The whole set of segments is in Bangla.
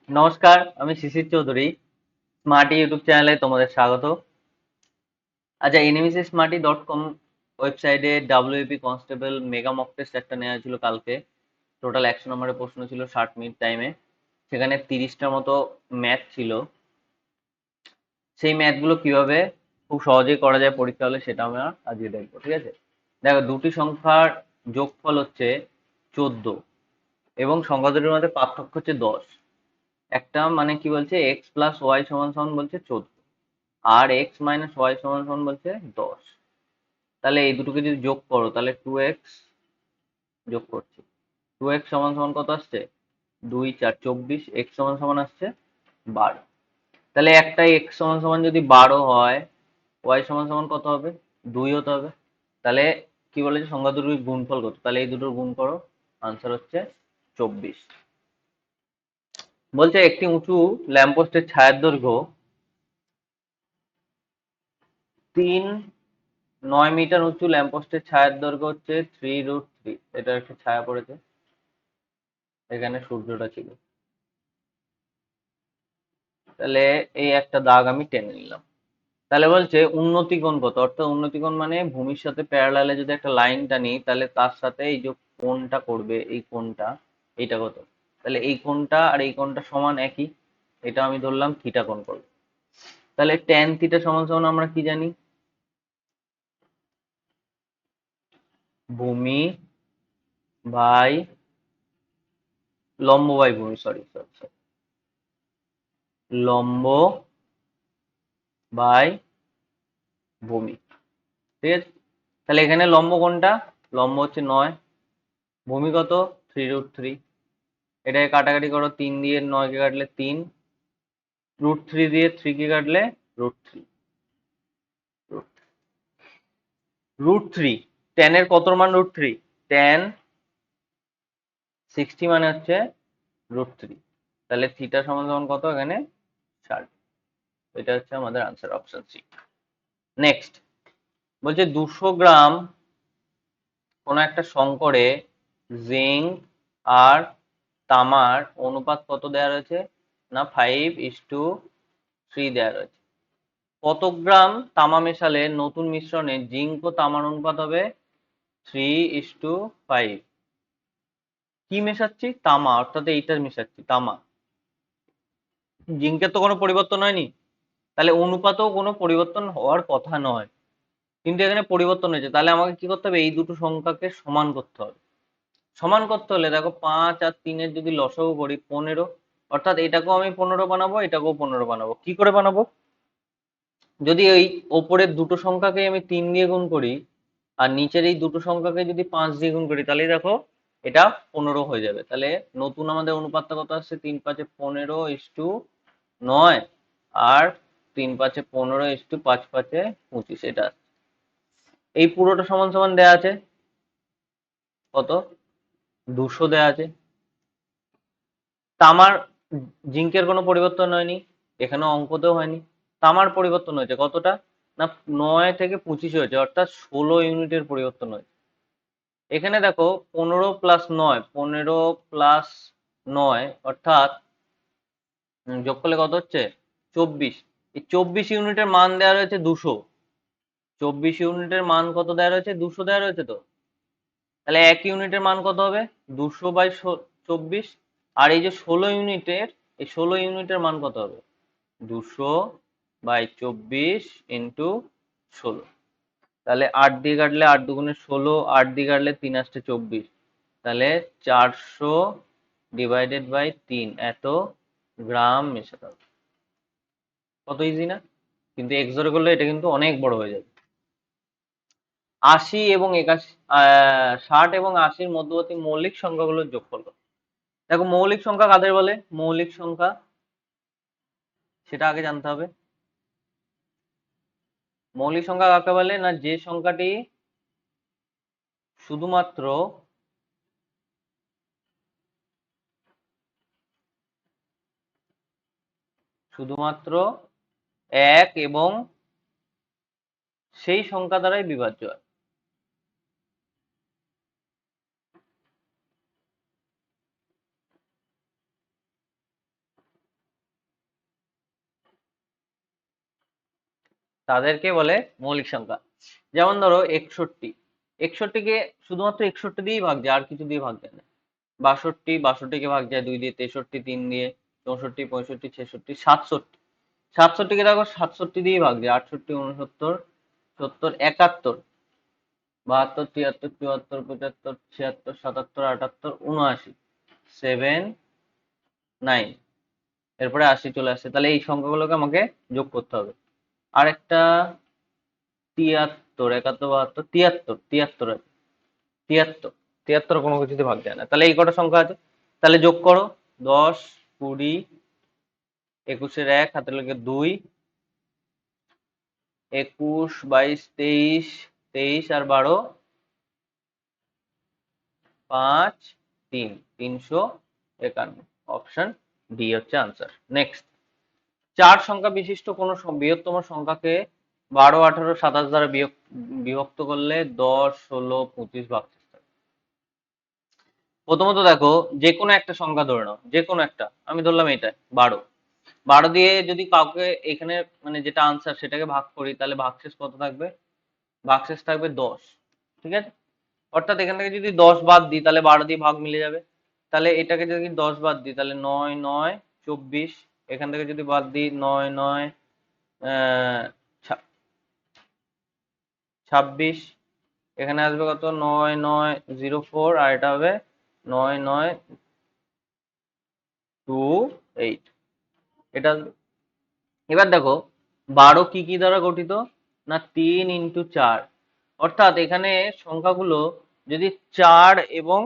নমস্কার, আমি শিশির চৌধুরী। স্মার্টি ইউটিউব চ্যানেলে তোমাদের স্বাগত। আচ্ছা, NMCSmarty.com ওয়েবসাইটে WAP constable mega mock test একটা নেওয়া ছিল কালকে। টোটাল 100 নম্বরের প্রশ্ন ছিল 60 মিনিট টাইমে। সেখানে 30টার মতো ম্যাথ ছিল। সেই ম্যাথগুলো কিভাবে খুব সহজেই করা যায় পরীক্ষা হলে সেটা আমরা আজকে দেখবো, ঠিক আছে? দেখো, দুটি সংখ্যার যোগফল হচ্ছে 14 এবং সংখ্যা দুটির মধ্যে পার্থক্য হচ্ছে 10। একটা মানে কি বলছে, এক্স প্লাস ওয়াই সমান সমান বলছে 14, আর এক্স মাইনাস ওয়াই সমান সমান বলছে 10। তাহলে এই দুটোকে যদি যোগ করো তাহলে 2x যোগ করছি। 2x সমান সমান কত আসছে? 2 4 24। এক্স সমান সমান আসছে 12। তাহলে একটা এক্স সমান সমান যদি 12 হয়, ওয়াই সমান সমান কত হবে? 2 হতে হবে। তাহলে কি বলেছে, সংখ্যা দুটোর গুণফল কত? তাহলে এই দুটোর গুণ করো, আনসার হচ্ছে 24। বলছে একটি উঁচু ল্যাম্পপোস্টের ছায়ার দৈর্ঘ্য 9 মিটার উঁচু ল্যাম্পপোস্টের ছায়ার দৈর্ঘ্য হচ্ছে 3√3। এটা একটা ছায়া পড়েছে, এখানে সূর্যটা ছিল। তাহলে এই একটা দাগ আমি টেনে নিলাম। তাহলে বলছে উন্নতি কোণ কত, অর্থাৎ উন্নতি কোণ মানে ভূমির সাথে প্যারালালে যদি একটা লাইন টানি তাহলে তার সাথে এই যে কোণটা করবে, এই কোণটা, এইটা কত? তাহলে এই কোণটা আর এই কোণটা সমান একই, এটা আমি ধরলাম থিটা কোণ করবে। তাহলে ট্যান থিটা সমান সমান আমরা কি জানি? ভূমি বাই লম্ব বাই ভূমি, সরি সরি সরি, লম্ব বাই ভূমি, ঠিক আছে? তাহলে এখানে লম্ব কোনটা? লম্ব হচ্ছে 9, ভূমি কত? 3√3। এটাকে কাটাকাটি করো, 3 দিয়ে 9 কে কাটলে 3, √3 দিয়ে 3 কে কাটলে √3। √3, tan এর কত মান √3? tan 60 মানে হচ্ছে √3। তাহলে থিটা সমান সমান কত এখানে? 60। এটা হচ্ছে আমাদের আনসার, অপশন সি। নেক্সট বলছে 200 গ্রাম কোনো একটা সংকরে জিঙ্ক আর তামার অনুপাত কত দেওয়া রয়েছে? না 5:3 দেওয়া রয়েছে। কত গ্রাম তামা মেশালে নতুন মিশ্রণে জিঙ্ক ও তামার অনুপাত হবে 3:5? কি মেশাচ্ছি? তামা, অর্থাৎ এইটার মেশাচ্ছি তামা। জিঙ্কের তো কোনো পরিবর্তন হয়নি, তাহলে অনুপাতেও কোনো পরিবর্তন হওয়ার কথা নয়, কিন্তু এখানে পরিবর্তন হয়েছে। তাহলে আমাকে কি করতে হবে? এই দুটো সংখ্যাকে সমান করতে হবে। সমান করতে হলে দেখো, 5 আর 3-এর যদি লসাগু করি 15, অর্থাৎ এটাকেও আমি 15 বানাবো, এটাকেও 15 বানাবো। কি করে বানাবো? যদি এই ওপরের দুটো সংখ্যাকে আমি 3 দিয়ে গুণ করি আর নিচের এই দুটো সংখ্যাকে যদি 5 দিয়ে গুণ করি, তাহলে দেখো এটা 15 হয়ে যাবে। তাহলে নতুন আমাদের অনুপাতটা কত আসছে? 3 5 15:9, আর 3 5 15:5 5 25, এটা আসছে। এই পুরোটা সমান সমান দেয়া আছে কত? 200 দেয়া আছে। তামার, জিঙ্কের কোনো পরিবর্তন হয়নি, এখানেও অঙ্কতেও হয়নি। তামার পরিবর্তন হয়েছে কতটা? না 9 থেকে 25 হয়েছে, অর্থাৎ 16 ইউনিটের পরিবর্তন হয়েছে। এখানে দেখো 15+9, 15+9 অর্থাৎ যোগ করলে কত হচ্ছে? 24। এই 24 ইউনিটের মান দেওয়া রয়েছে 200। 24 ইউনিটের মান কত দেওয়া রয়েছে? 200 দেওয়া রয়েছে তো। তাহলে 1 ইউনিটের মান কত হবে? 200/24। আর এই যে 16 ইউনিটের, এই 16 ইউনিটের মান কত হবে? 200/24 ইন্টু 16। তাহলে 8 দিয়ে কাটলে 8 দুগুণে 16, 8 দিয়ে কাটলে 3 আসছে 24। তাহলে 400/3 এত গ্রাম মেশাতে হবে। কত ইজি না? কিন্তু এক্স ধরে করলে এটা কিন্তু অনেক বড় হয়ে যাবে। 60 এবং 80-র মধ্যবর্তী মৌলিক সংখ্যাগুলোর যোগফল কত? দেখো, মৌলিক সংখ্যা কাদের বলে? মৌলিক সংখ্যা সেটা আগে জানতে হবে। মৌলিক সংখ্যা কাকে বলে? না যে সংখ্যাটি শুধুমাত্র শুধুমাত্র এক এবং সেই সংখ্যা দ্বারাই বিভাজ্য হয়। তাদেরকে বলে মৌলিক সংখ্যা। যেমন ধরো 61, 61কে শুধুমাত্র 61 দিয়েই ভাগ যায়, আর কিছু দিয়ে ভাগ যায় না। 62, 62কে ভাগ যায় 2 দিয়ে, 63 3 দিয়ে, 64, 65, 66, 67, 67কে দেখো 67 দিয়েই ভাগ যায়, 68, 69, 70, 71, 72, 73, 74, 75, 76, 77, 78, 79, 7, 9, এরপরে 80 চলে আসছে। তাহলে এই সংখ্যাগুলোকে আমাকে যোগ করতে হবে। আরেকটা 73, 71, 72, 73, 73 আছে, 73, 73 কোনো কিছুতে ভাগ যায় না। তাহলে এই কটা সংখ্যা আছে, তাহলে যোগ করো। 10, 20, 21-এর 1, হাতের লেগে 2, 21, 22, 23, 23 আর 12, 5, 3, 351। অপশন ডি হচ্ছে আনসার। নেক্সট, 4 সংখ্যা বিশিষ্ট কোন বৃহত্তম সংখ্যাকে 12, 18, 27 দ্বারা বিভক্ত করলে 10, 16, 25 ভাগশেষ থাকে। প্রথমত দেখো, যে কোনো একটা সংখ্যা ধরে নাও, যে কোনো একটা, আমি ধরলাম এটা 12, 12 দিয়ে যদি কাউকে এখানে মানে যেটা আনসার সেটাকে ভাগ করি, তাহলে ভাগশেষ কত থাকবে? ভাগশেষ থাকবে 10। ঠিক আছে, অর্থাৎ এখান থেকে যদি 10 বাদ দিই তাহলে 12 দিয়ে ভাগ মিলে যাবে। তাহলে এটাকে যদি 10 বাদ দিই তাহলে 9, 9, 24, এখান থেকে যদি বাদ দিই 9, 9, 26, এখানে আসবে কত? 9, 9, 04, আর এটা হবে 9, 9, 28, এটা আসবে। এবার দেখো 12 কি কি দ্বারা গঠিত? না 3 × 4, অর্থাৎ এখানে সংখ্যাগুলো যদি 4 এবং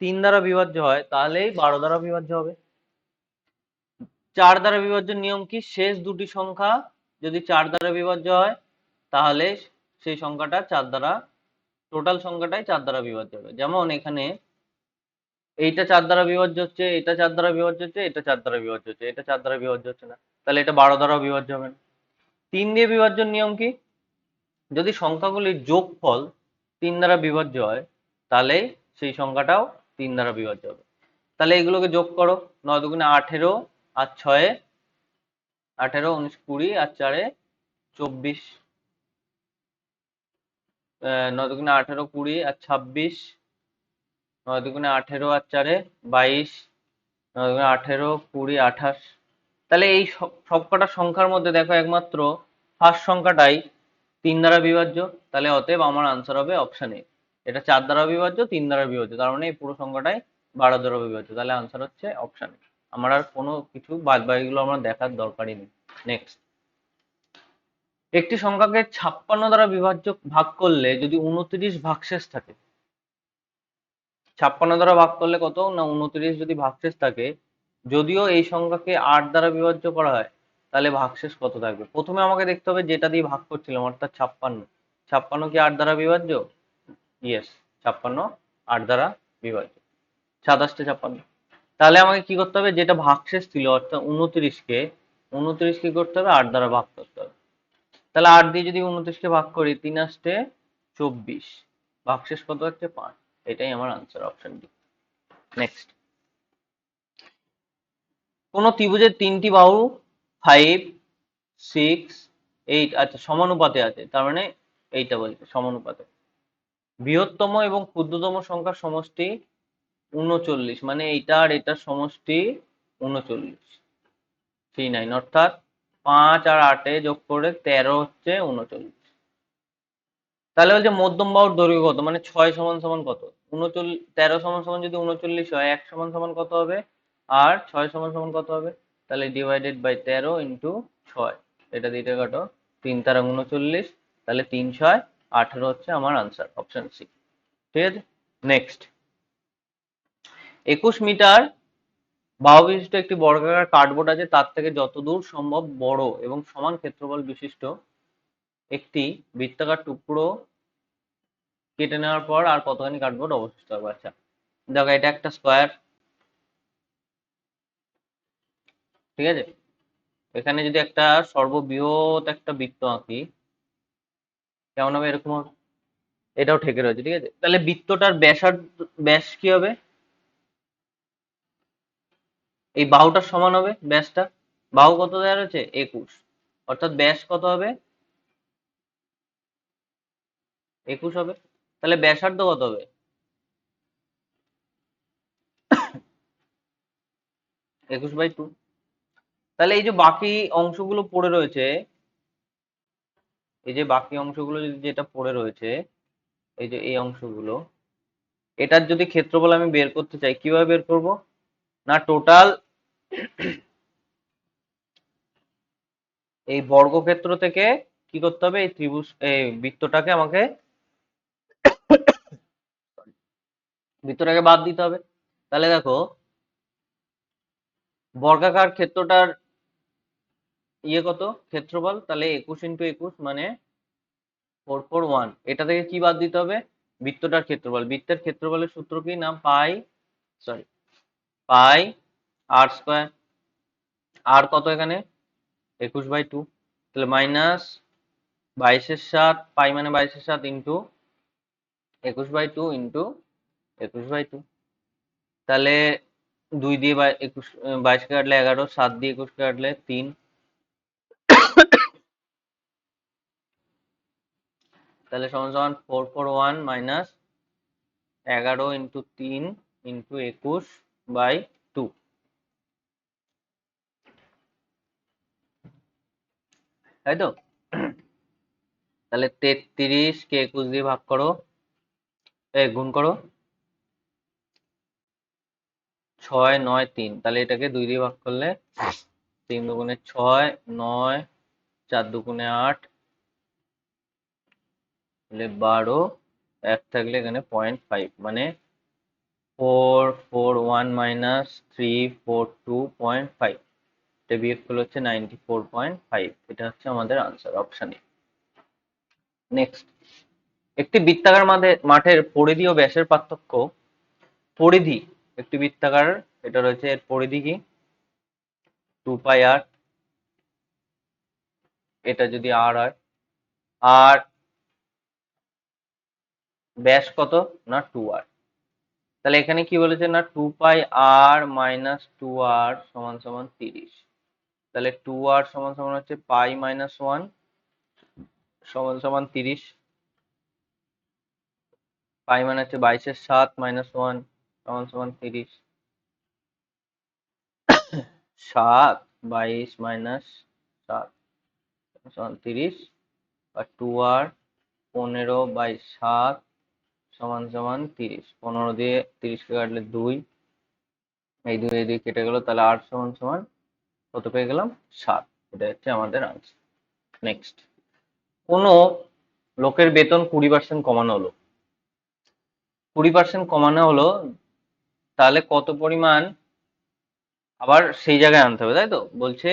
3 দ্বারা বিভাজ্য হয় তাহলেই 12 দ্বারা বিভাজ্য হবে। 4 দ্বারা বিভাজ্যের নিয়ম কি? শেষ দুটি সংখ্যা যদি 4 দ্বারা বিভাজ্য হয় তাহলে সেই সংখ্যাটা 4 দ্বারা, টোটাল সংখ্যাটাই 4 দ্বারা বিভাজ্য হবে। যেমন এখানে এইটা 4 দ্বারা বিভাজ্য হচ্ছে, এটা 4 দ্বারা বিভাজ্য হচ্ছে, এটা 4 দ্বারা বিভাজ্য হচ্ছে, এটা 4 দ্বারা বিভাজ্য হচ্ছে না, তাহলে এটা 12 দ্বারাও বিভাজ্য হবে না। 3 দিয়ে বিভাজ্যের নিয়ম কি? যদি সংখ্যাগুলির যোগফল 3 দ্বারা বিভাজ্য হয় তাহলে সেই সংখ্যাটাও 3 দ্বারা বিভাজ্য হবে। তাহলে এগুলোকে যোগ করো। 9 দুগুণে 18, আর 6, 18, 19, 20, আর 4, 24, 9 দুগুণে 18, 20, আর 26, 9 দুগুণে 18, আর 4, 22, 9 দুগুণে 18, 20, 28। তাহলে এই সবকটা সংখ্যার মধ্যে দেখো একমাত্র ফার্স্ট সংখ্যাটাই 3 দ্বারা বিভাজ্য, তাহলে অতএব আমার আনসার হবে অপশন এ। এটা 4 দ্বারা বিভাজ্য, 3 দ্বারা বিভাজ্য, তার মানে এই পুরো সংখ্যাটাই 12 দ্বারা বিভাজ্য, তাহলে আনসার হচ্ছে অপশন এ। আমার আর কোনো কিছু বাদ বাকিগুলো আমার দেখার দরকারই নেই। নেক্সট, একটি সংখ্যাকে 56 দ্বারা বিভাজ্য ভাগ করলে যদি 29 ভাগশেষ থাকে, 56 দ্বারা ভাগ করলে কত? না 29 যদি ভাগশেষ থাকে, যদিও এই সংখ্যাকে 8 দ্বারা বিভাজ্য করা হয় তাহলে ভাগশেষ কত থাকবে? প্রথমে আমাকে দেখতে হবে যেটা দিয়ে ভাগ করছিলাম, অর্থাৎ 56, 56 কি 8 দ্বারা বিভাজ্য? ইয়েস, 56 8 দ্বারা বিভাজ্য। 27 56, তাহলে আমাকে কি করতে হবে? যেটা ভাগশেষ ছিল অর্থাৎ 29কে, 29 কি করতে হবে? 8 দ্বারা ভাগ করতে হবে। তাহলে 8 দিয়ে যদি 29কে ভাগ করি, 3 আসতে 24, ভাগশেষ কত হচ্ছে? 5। এটাই আমার আনসার, অপশন ডি। নেক্সট, কোন ত্রিভুজের 3টি বাহু 5, 6, 8 আচ্ছা সমানুপাতে আছে, তার মানে এইটা বলছে সমানুপাতে। বৃহত্তম এবং ক্ষুদ্রতম সংখ্যার সমষ্টি 39, মানে এইটা আর এটার সমষ্টি 39, 39, অর্থাৎ 5 আর 8 যোগ করে 13 হচ্ছে 39। তাহলে বলছে মধ্যম বাহুর দৈর্ঘ্য কত? মানে 6 সমান সমান কত? 39, 13 সমান সমান যদি 39 হয়, 1 সমান সমান কত হবে? আর 6 সমান সমান কত হবে? তাহলে ডিভাইডেড বাই 13 ইন্টু 6, এটা দিয়ে এটা কাটো, 3 তারা 39, তাহলে 3 6 18 হচ্ছে আমার আনসার, অপশন সি। ঠিক আছে, নেক্সট, 21 মিটার বাহু বিশিষ্ট একটি বর্গাকার কার্ডবোর্ড আছে, তার থেকে যতদূর সম্ভব বড় এবং সমান ক্ষেত্রফল বিশিষ্ট একটি বৃত্তাকার টুকরো কেটে নেওয়ার পর আর কতখানি কার্ডবোর্ড অবশিষ্ট হবে? আচ্ছা দেখো, এটা একটা স্কোয়ার, ঠিক আছে, এখানে যদি একটা সর্ববৃহৎ একটা বৃত্ত আঁকি, কেমন হবে? এরকম হবে। এটাও ঠেকে রয়েছে, ঠিক আছে, তাহলে বৃত্তটার ব্যাস কি হবে? এই বাহুটার সমান হবে ব্যাসটা। বাহু কত দেওয়া রয়েছে? 21, অর্থাৎ ব্যাস কত হবে? 21 হবে। তাহলে ব্যাসার্ধ কত হবে? 21/2। তাহলে এই যে বাকি অংশগুলো পড়ে রয়েছে, এই যে বাকি অংশগুলো যেটা পড়ে রয়েছে, এই যে এই অংশগুলো, এটার যদি ক্ষেত্রফল আমি বের করতে চাই, কিভাবে বের করব? না টোটাল এই বর্গক্ষেত্র থেকে কি করতে হবে, এই ত্রিভুজ এই বৃত্তটাকে আমাকে বৃত্তটাকে বাদ দিতে হবে। তাহলে দেখো বর্গাকার ক্ষেত্রটার কত ক্ষেত্রফল, তাহলে 21 × 21 মানে 441। এটা থেকে কি বাদ দিতে হবে? বৃত্তটার ক্ষেত্রফল। বৃত্তের ক্ষেত্রফলের সূত্র কি? না পাই r²। আর কত এখানে? 21/2। তাহলে মাইনাস 22/7, পাই মানে 22/7 ইন্টু 21/2 ইন্টু 21/2। তাহলে 2 দিয়ে 22 কে কাটলে 11, 7 দিয়ে 21 কে কাটলে 3। তাহলে সমান সমান 441 মাইনাস 11 ইন্টু 3 ইন্টু 21/2। তাই তো? তাহলে 33 কে 21 দিয়ে ভাগ করো, গুণ করো, 6, 9, 3। তাহলে এটাকে 2 দিয়ে ভাগ করলে 3 দুগুণে 6, 9, 4 দুগুণে 8, তাহলে 12, 1 থাকলে এখানে 0.5 মানে 441 মাইনাস 342.5। এটা বিয়োগফল হচ্ছে 94.5। এটা হচ্ছে আমাদের আনসার, অপশন এ। নেক্সট, একটি বৃত্তাকার মাঠের পরিধি ও ব্যাসের পার্থক্য। পরিধি, একটি বৃত্তাকার, এটা রয়েছে, এর পরিধি কি? 2πr। এটা যদি r হয়, আর ব্যাস কত? না 2r। তাহলে এখানে কি বলেছে? না 2πr মাইনাস 2r সমান সমান 30। তাহলে 2r সমান সমান হচ্ছে পাই মাইনাস 1 সমান সমান 30। পাই মানে হচ্ছে 22/7 মাইনাস 1 সমান সমান 30। 7, 22 মাইনাস 7 সমান 30। আর 2r 15/7 সমান সমান 30। 15 দিয়ে 30 কে কাটলে 2, এই 2 এই 2 কেটে গেল, তাহলে r সমান সমান কত পেয়ে গেলাম? 7। এটা হচ্ছে আমাদের আনসার। নেক্সট, কোনো লোকের বেতন 20% কমানো হলো। 20% কমানো হলো, তাহলে কত পরিমাণ আবার সেই জায়গায় আনতে হবে, তাই তো? বলছে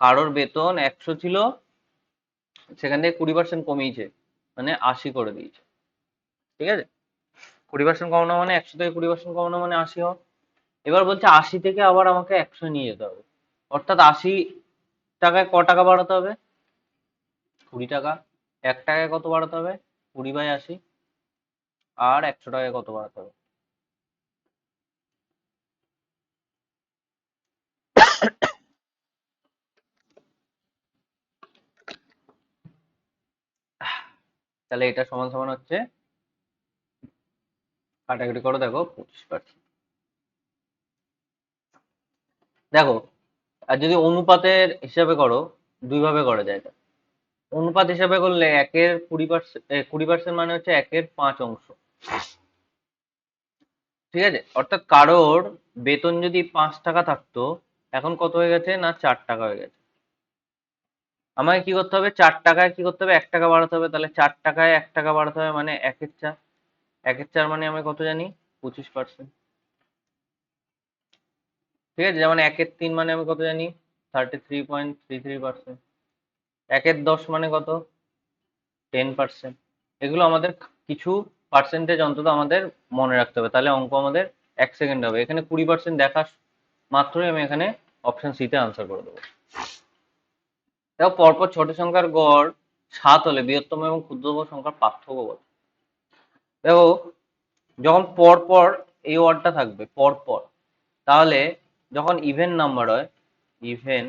কারোর বেতন 100 ছিল, সেখান থেকে 20% কমিয়েছে, মানে 80 করে দিয়েছে। ঠিক আছে? 20% কমানো মানে 100 থেকে 20% কমানো মানে 80 হওয়া। এবার বলছে 80 থেকে আবার আমাকে 100 নিয়ে যেতে হবে, অর্থাৎ 80 টাকায় ক টাকা বাড়াতে হবে? 20 টাকা। 1 টাকায় কত বাড়াতে হবে? 20/80। আর 100 টাকায় কত বাড়াতে হবে? তাহলে এটা সমান সমান হচ্ছে, কাটাকুটি করো, দেখো 25%। দেখো, আর যদি অনুপাতের হিসাবে করো, দুই ভাবে করা যায় এটা। অনুপাত হিসাবে করলে 1/20%, 20% মানে হচ্ছে 1/5 অংশ। ঠিক আছে? অর্থাৎ কারোর বেতন যদি 5 টাকা থাকতো, এখন কত হয়ে গেছে? না 4 টাকা হয়ে গেছে। আমাকে কি করতে হবে? 4 টাকায় কি করতে হবে? 1 টাকা বাড়াতে হবে। তাহলে 4 টাকায় 1 টাকা বাড়াতে হবে মানে 1/4। 1/4 মানে আমি কত জানি? 25%। ঠিক আছে? যেমন 1/3 মানে আমি কত জানি? 33.33%। 1/10 মানে কত? 10%। এগুলো আমাদের কিছু পার্সেন্টেজ অন্তত আমাদের মনে রাখতে হবে, তাহলে অঙ্ক আমাদের 1 সেকেন্ড হবে। এখানে 20% দেখা মাত্রই আমি এখানে অপশন সি তে আনসার করে দেবো। দেখো, পরপর ছোট সংখ্যার গড় 7 হলে বৃহত্তম এবং ক্ষুদ্রতম সংখ্যার পার্থক্য কত? দেখো, যখন পরপর এই ওয়ার্ডটা থাকবে পরপর, তাহলে যখন ইভেন নাম্বার হয়, ইভেন,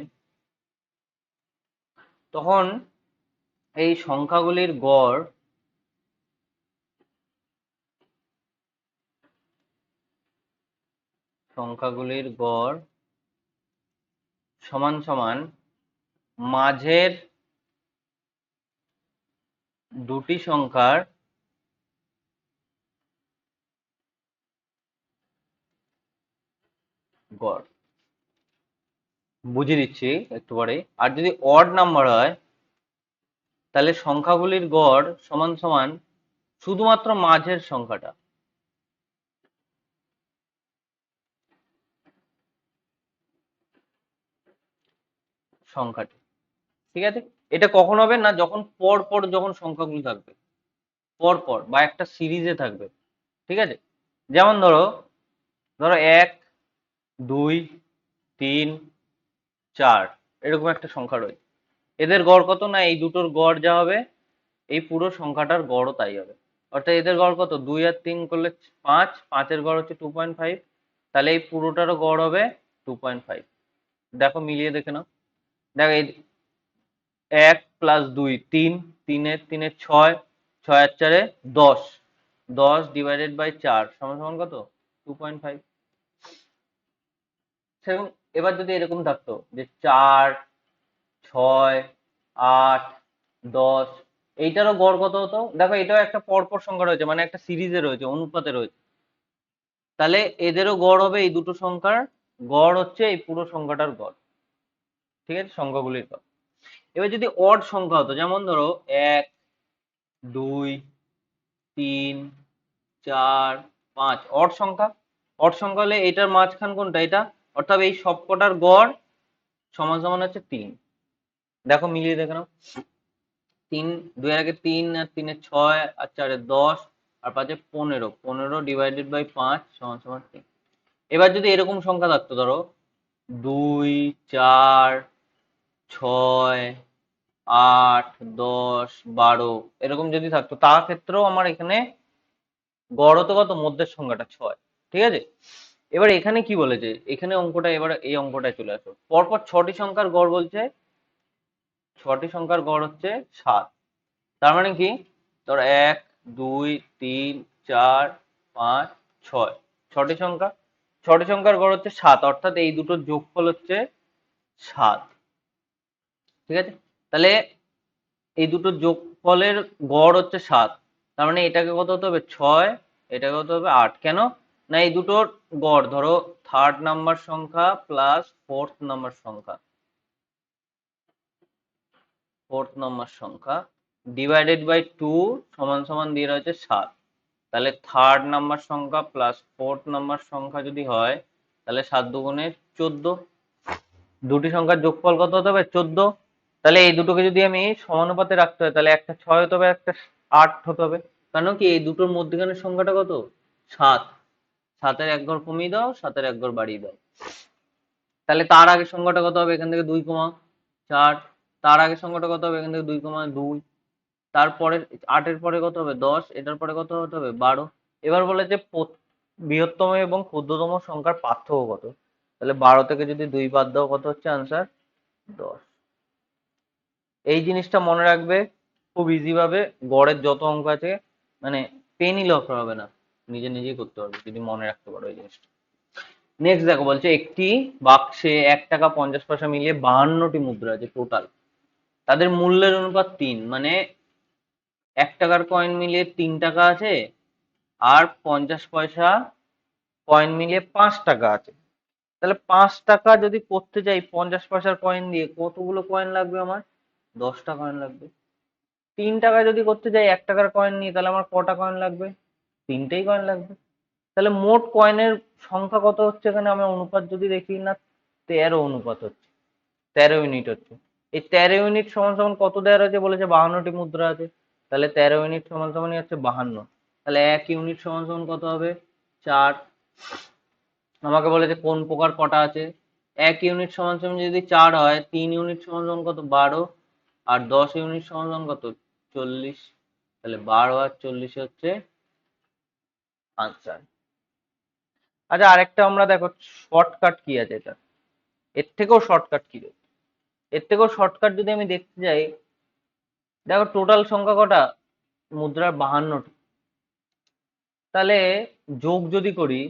তখন এই সংখ্যাগুলির গড় সংখ্যাগুলির গড় সমান সমান মাঝের দুটি সংখ্যার গড়। বুঝিয়ে দিচ্ছি একটু পরে। আর যদি অড নাম্বার হয় তাহলে সংখ্যাগুলির গড় সমান সমান শুধুমাত্র মাঝের সংখ্যাটি। ঠিক আছে, এটা কখন হবে না, যখন পর পর যখন সংখ্যাগুলি থাকবে পর পর বা একটা সিরিজে থাকবে। ঠিক আছে, যেমন ধরো ধরো 1 2 3 4 এরকম একটা সংখ্যা রয়েছে। এদের গড় কত না, এই দুটোর গড় যা হবে এই পুরো সংখ্যাটার গড়ও তাই হবে। অর্থাৎ এদের গড় কত, 2 আর 3 করলে 5, 5-এর গড় হচ্ছে 2.5, তাহলে এই পুরোটারও গড় হবে 2.5। দেখো মিলিয়ে দেখে নাও। দেখো এই 1 + 2 3, 3-এর 6, 6 আর 4 10, 10 ডিভাইডেড বাই 4 সমান সমান কত, 2.5। সেরকম এবার যদি এরকম থাকতো যে 4 6 8 10, এইটারও গড় কত হতো, দেখো এটাও একটা পরপর সংখ্যা রয়েছে, মানে একটা সিরিজে রয়েছে, অনুপাতে রয়েছে, তাহলে এদেরও গড় হবে, এই দুটো সংখ্যার গড় হচ্ছে এই পুরো সংখ্যাটার গড়। ঠিক আছে, সংখ্যাগুলির গড়। এবার যদি অড সংখ্যা হতো, যেমন ধরো 1 2 3 4 5, অড সংখ্যা। অড সংখ্যা হলে এটার মাঝখান কোনটা, এটা, অর্থাৎ এই সবকটার গড় সমান সমান হচ্ছে 3। দেখো মিলিয়ে দেখে নাও। 3, 2 এর আগে 3, আর 3-এর 6, আর 4-এর 10, আর 5-এ 15, 15 ডিভাইডেড বাই 5 সমান সমান 3। এবার যদি এরকম সংখ্যা থাকতো, ধরো 2 4 6 8 10 12 এরকম যদি থাকতো, তা ক্ষেত্রেও আমার এখানে গড় হতো কত, মধ্যের সংখ্যাটা 6। ঠিক আছে, এবার এখানে কি বলেছে, এখানে অঙ্কটা, এবার এই অঙ্কটায় চলে আসো। পরপর 6টি সংখ্যার গড় বলছে, 6টি সংখ্যার গড় হচ্ছে 7। তার মানে কি, ধর 1 2 3 4 5 6, 6টি সংখ্যা, 6টি সংখ্যার গড় হচ্ছে 7, অর্থাৎ এই দুটোর যোগফল হচ্ছে 7। ঠিক আছে, তাহলে এই দুটোর যোগফলের গড় হচ্ছে 7, তার মানে এটাকে কত হতে হবে 6, এটাকে কত হবে 8। কেন না, এই দুটোর গড় ধরো থার্ড নাম্বার সংখ্যা প্লাস ফোর্থ নাম্বার সংখ্যা ডিভাইডেড বাই 2 সমান সমান দিয়ে রয়েছে 7। তাহলে থার্ড নাম্বার সংখ্যা প্লাস ফোর্থ নাম্বার সংখ্যা যদি হয়, তাহলে 7 দুগুণে 14, দুটি সংখ্যার যোগফল কত হতে হবে 14। তাহলে এই দুটোকে যদি আমি সমানুপাতে রাখতে হয়, তাহলে একটা 6 হতে হবে, একটা 8 হতে হবে। কারণ কি, এই দুটোর মধ্যখানের সংখ্যাটা কত, 7। 7-এর 1 ঘর কমিয়ে দাও, 7-এর 1 ঘর বাড়িয়ে দাও। তাহলে তার আগের সংখ্যাটা কত হবে, এখান থেকে 2,4। তার আগের সংখ্যাটা কত হবে, এখান থেকে 2,2। তারপরে 8-এর পরে কত হবে 10, এটার পরে কত হতে হবে 12। এবার বলেছে বৃহত্তম এবং ক্ষুদ্রতম সংখ্যার পার্থক্য কত। তাহলে 12 থেকে যদি 2 বাদ দাও, কত হচ্ছে আনসার, 10। এই জিনিসটা মনে রাখবে খুব ইজি ভাবে। গড়ের যত অঙ্ক আছে, মানে পেনই লস হবে না, নিজে নিজেই করতে পারবে যদি মনে রাখতে পারো এই জিনিসটা। নেক্সট দেখো, বলছে একটি বাক্সে 1 টাকা 50 পয়সা মিলিয়ে 52টি মুদ্রা আছে টোটাল। তাদের মূল্যের অনুপাত 3, মানে 1 টাকার কয়েন মিলিয়ে 3 টাকা আছে, আর 50 পয়সা কয়েন মিলিয়ে 5 টাকা আছে। তাহলে 5 টাকা যদি করতে যাই 50 পয়সার কয়েন দিয়ে, কতগুলো কয়েন লাগবে আমার, 10টা কয়েন লাগবে। 3 টাকা যদি করতে যাই 1 টাকার কয়েন নিয়ে, তাহলে আমার কটা কয়েন লাগবে, 3টেই কয়েন লাগবে। তাহলে মোট কয়েনের সংখ্যা কত হচ্ছে, এখানে আমি অনুপাত যদি দেখি না, 13 অনুপাত হচ্ছে, 13 ইউনিট হচ্ছে। এই 13 ইউনিট সমান সমান কত দেওয়া রয়েছে, বলেছে 52টি মুদ্রা আছে, তাহলে 13 ইউনিট সমান সমানই হচ্ছে 52। তাহলে 1 ইউনিট সমান সমান কত হবে, 4। আমাকে বলেছে কোন প্রকার কটা আছে, 1 ইউনিট সমান সমান যদি 4 হয়, 3 ইউনিট সমান সমান কত, 12, আর 10 ইউনিট সমান সমান কত, 40। তাহলে 12 আর 40 হচ্ছে আনসার। আচ্ছা, আরেকটা আমরা দেখো শর্টকাট কি আছে, এটা এর থেকেও শর্টকাট কি রয়েছে। এর থেকেও শর্টকাট যদি আমি দেখতে যাই, দেখো টোটাল সংখ্যা কটা, মুদ্রার 52টি। তাহলে যোগ যদি করি,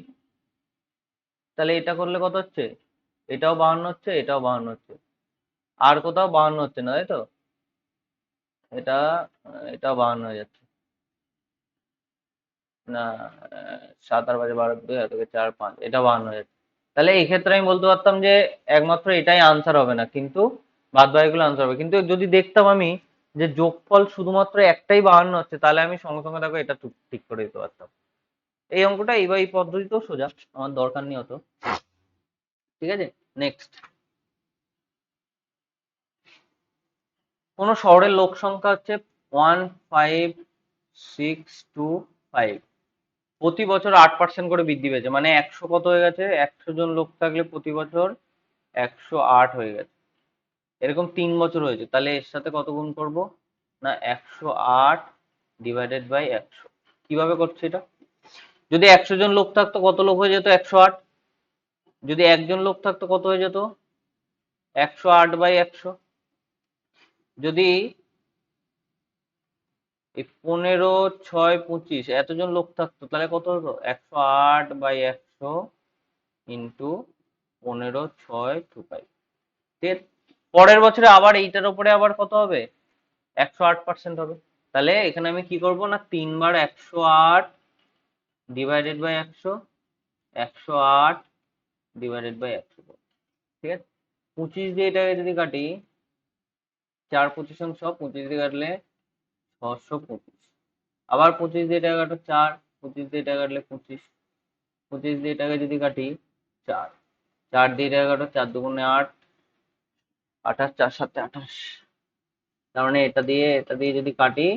তাহলে এটা করলে কত হচ্ছে? এটাও 52 হচ্ছে, এটাও 52 হচ্ছে, আর কোথাও 52 হচ্ছে না, তাই তো? এটা এটাও 52 হয়ে যাচ্ছে না? 7 আর 5 12 2 থেকে 4 5, এটা 52 হয়ে যাচ্ছে। তাহলে এই ক্ষেত্রে আমি বলতে পারতাম যে একমাত্র এটাই আনসার হবে না, কিন্তু বাদ বাকিগুলো আনসার হবে। কিন্তু যদি দেখতাম আমি যে যোগফল শুধুমাত্র একটাই 52 হচ্ছে, তাহলে আমি সঙ্গে সঙ্গে দেখো এটা ঠিক করে দিতে পারতাম। এই অঙ্কটা এই পদ্ধতিতেও সোজা, আমার দরকার নেই অত। ঠিক আছে, নেক্সট। কোন শহরের লোক সংখ্যা হচ্ছে 15625, প্রতি বছর 8% করে বৃদ্ধি পেয়েছে, মানে 100 কত হয়ে গেছে? 100 জন লোক থাকলে প্রতি বছর 108 হয়ে গেছে। এরকম 3 বছর হয়েছে, তাহলে এর সাথে কত গুণ করব? না, 108 ডিভাইডেড বাই 100। কিভাবে করছে এটা? যদি 100 জন লোক থাকতো কত লোক হয়ে যেত? 108। যদি একজন লোক থাকতো কত হয়ে যেত? 108 বাই 100। যদি এই 15 6 25 এতজন লোক থাকতো, তাহলে কত হতো? 108 বাই 100 ইন্টু 15 6 25। ঠিক আছে? পরের বছরে আবার এইটার উপরে আবার কত হবে? 108% হবে। তাহলে এখানে আমি কি করব? না, 3 বার 108 ডিভাইডেড বাই 100, 108 ডিভাইডেড বাই 100। ঠিক আছে, 25 দিয়ে এটাকে যদি কাটি, 4 25 25 দিয়ে কাটলে 625। আবার 25 দিয়ে এটাকে কাটো 4, 25 দিয়ে এটা কাটলে 25, 25 দিয়ে এটাকে যদি কাটি 4, 4 দিয়ে এটাকে কাটো, 4 2 8, 28, 4 7 28। তার মানে এটা দিয়ে যদি কাটি,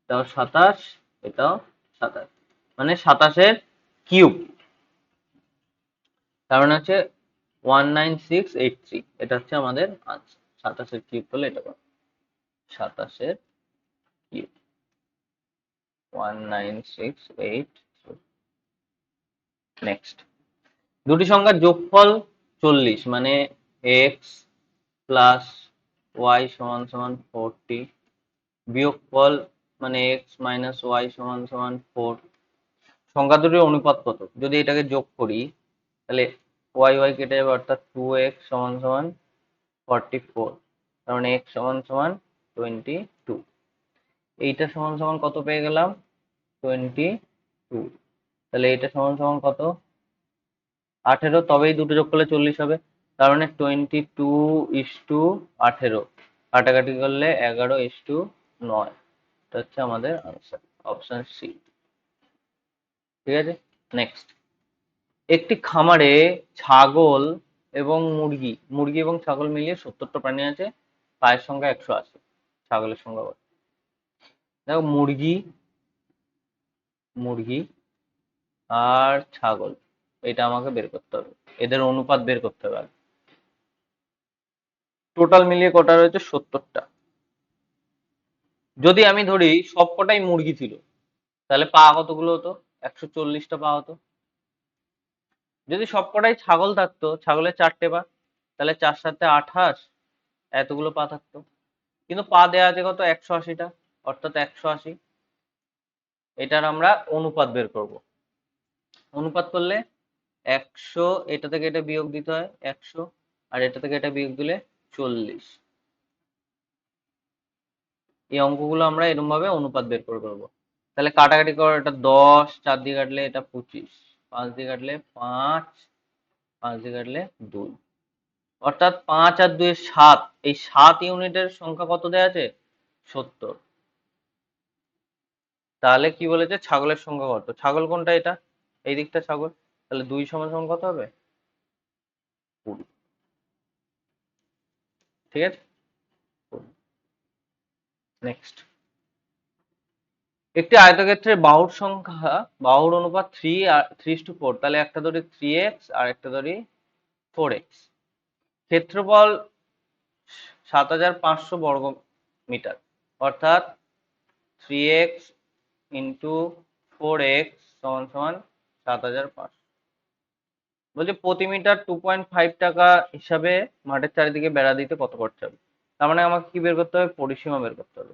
এটাও 27, এটাও 27, মানে 27-এর কিউব। তার মানে হচ্ছে 19683, এটা হচ্ছে আমাদের আনসার। 27-এর কিউব করলে এটা পাবো, 27-এর কিউব 19683। নেক্সট, দুটি সংখ্যার যোগফল 40, মানে এক্স প্লাস ওয়াই সমান সমান 40, বিয়োগফল মানে এক্স মাইনাস ওয়াই সমান সমান 4। সংখ্যা দুটির অনুপাত কত? যদি এটাকে যোগ করি, তাহলে ওয়াই ওয়াই কেটে যাবে, অর্থাৎ 2x সমান সমান 44, তার মানে x সমান সমান 22। এইটা সমান সমান কত পেয়ে গেলাম? 22। তাহলে এটা সমান সমান কত? 18। তবেই দুটো যোগ করলে 40 হবে। তার মানে 22:18, কাটাকাটি করলে 11:9। এটা হচ্ছে আমাদের আনসার, অপশন সি। ঠিক আছে, নেক্সট। একটি খামারে ছাগল এবং মুরগি এবং ছাগল মিলিয়ে 70টা প্রাণী আছে, পায়ের সংখ্যা 180, ছাগলের সংখ্যা কত? দেখো, মুরগি মুরগি আর ছাগল, এটা আমাকে বের করতে হবে, এদের অনুপাত বের করতে হবে। টোটাল মিলিয়ে কটা রয়েছে? 70টা। যদি আমি ধরি সবকটাই মুরগি ছিল, তাহলে পা কতগুলো হতো? 140টা পা হতো। যদি সবকটাই ছাগল থাকতো, ছাগলের 4টে পা, তাহলে 4 7 28, এতগুলো পা থাকতো। কিন্তু পা দেয়া আছে কত? 180টা, অর্থাৎ 180। এটার আমরা অনুপাত বের করব। অনুপাত করলে 100, এটা থেকে এটা বিয়োগ দিতে হয় 100, আর এটা থেকে এটা বিয়োগ দিলে 40। এই অঙ্কগুলো আমরা এরকম ভাবে অনুপাত বের করে করবো। তাহলে কাটাকাটি করো, এটা 10, 4 দিয়ে কাটলে এটা 25, 5 দিয়ে কাটলে 5, 5 দিয়ে কাটলে 2, অর্থাৎ 5 আর 2 7। এই 7 ইউনিটের সংখ্যা কত দেয়া আছে? 70। তাহলে কি বলেছে? ছাগলের সংখ্যা কত? ছাগল কোনটা? এটা এই দিকটা ছাগল, তাহলে 2 সমান সমান কত হবে? 20। ঠিক আছে, নেক্সট। একটি আয়তক্ষেত্রের বাহুর অনুপাত 3:4, তাহলে একটা ধরি 3x আর একটা ধরি 4x। ক্ষেত্রফল 7500 বর্গ মিটার, অর্থাৎ 3x ইন্টু 4x সমান সমান 7500। বলছে প্রতি মিটার 2.5 টাকা হিসাবে মাঠের চারিদিকে বেড়া দিতে কত খরচা হবে? তার মানে আমাকে কি বের করতে হবে? পরিসীমা বের করতে হবে।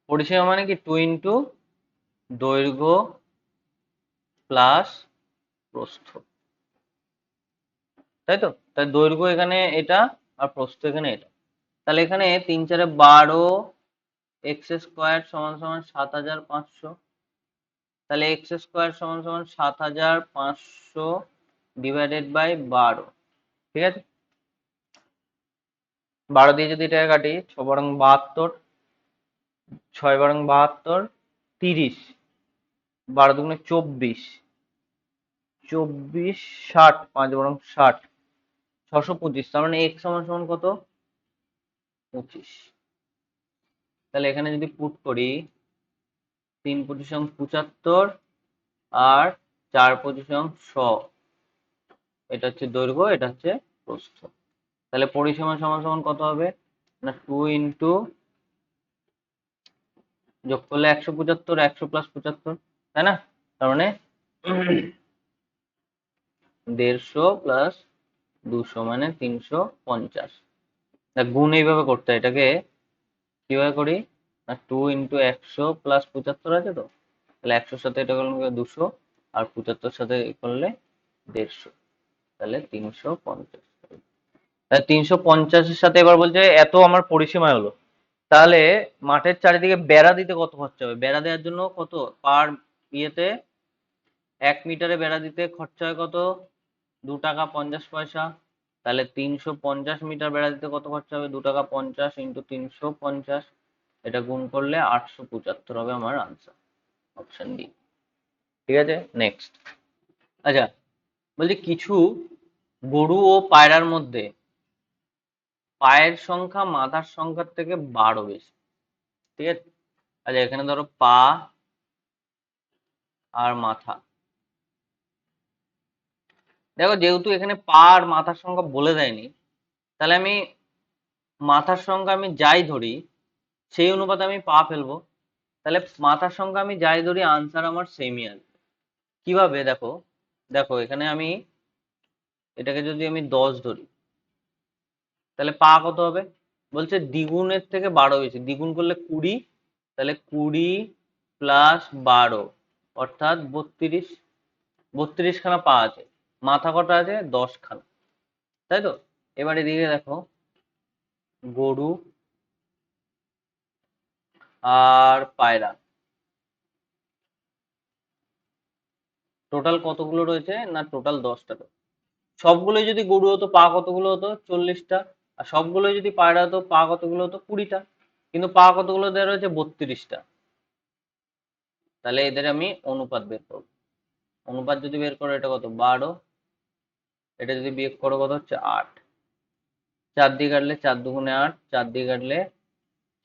পরিসীমা মানে কি? 2 ইন্টু দৈর্ঘ্য প্লাস প্রস্থ, তাই তো? তাই দৈর্ঘ্য এখানে এটা আর প্রস্থ এখানে এটা। তাহলে এখানে 3 4 12 এক্স স্কোয়ার সমান সমান 7500। তাহলে এক্স স্কোয়ার সমান সমান 7500 ডিভাইডেড বাই 12। ঠিক আছে, 12 দিয়ে যদি এটাকে কাটি, 6 বারং 72, 6 বারং 72, 30, 12 দুগুণে 24, 24, 60, 5 বারং 60, 625। তার মানে এক্স সমান সমান কত? 25। তাহলে এখানে যদি পুট করি, 3 25 75 আর 4 25 100, এটা হচ্ছে দৈর্ঘ্য, এটা হচ্ছে প্রস্থ। তাহলে পরিসীমা সমান সমান কত হবে না, 2 ইন্টু যোগ করলে 175, 100 প্লাস 75, তাই না? তার মানে 150 প্লাস 200 মানে 350। গুণ এইভাবে করতে হয়, এটাকে কিভাবে করি না, 2 ইন্টু 100 প্লাস 75 আছে তো, তাহলে 100 সাথে এটা করলে 200, আর 75 সাথে করলে 150, তাহলে 350। তাহলে 350-এর সাথে এবার বলছে এত আমার পরিসীমা হলো। তাহলে মাঠের চারিদিকে বেড়া দিতে কত খরচা হবে? বেড়া দেওয়ার জন্য কত পার ইয়েতে, 1 মিটারে বেড়া দিতে খরচা হয় কত? 2 টাকা 50 পয়সা। তাহলে 350 মিটার বেড়া দিতে কত খরচা হবে? 2 টাকা 50 ইন্টু 350, এটা গুণ করলে 875 হবে আমার আনসার, অপশন ডি। ঠিক আছে, নেক্সট। আচ্ছা, বলছি কিছু গরু ও পায়রার মধ্যে পায়ের সংখ্যা মাথার সংখ্যার থেকে 12 বেশি। ঠিক আছে, আচ্ছা এখানে ধরো পা আর মাথা। দেখো যেহেতু এখানে পা আর মাথার সংখ্যা বলে দেয়নি, তাহলে আমি মাথার সংখ্যা আমি যাই ধরি সেই অনুপাতে আমি পা ফেলবো। তাহলে মাথার সংখ্যা আমি যাই ধরি আনসার আমার সেমই আসবে। কিভাবে দেখো, দেখো এখানে আমি এটাকে যদি আমি 10 ধরি, তাহলে পা কত হবে? বলছে দ্বিগুণের থেকে 12 বেশি, দ্বিগুণ করলে 20, তাহলে 20 প্লাস 12 অর্থাৎ 32। 32 খানা পা আছে, মাথা কটা আছে? 10 খানা, তাই তো? এবার এদিকে দেখো, গরু আর পায়রা টোটাল কতগুলো রয়েছে না, টোটাল 10টা। সবগুলোই যদি গরু হতো পা কতগুলো হতো? 40টা। আর সবগুলোই যদি পায়রা হতো পা কতগুলো হতো? 20টা। কিন্তু পা কতগুলো দেওয়া রয়েছে? 32টা। তাহলে এদের আমি অনুপাত বের করবো। অনুপাত যদি বের করো, এটা কত? 12। এটা যদি বিয়োগ করো কত হচ্ছে? 8। 4 দিয়ে কাটলে 4 দুগুণে 8, 4 দিয়ে কাটলে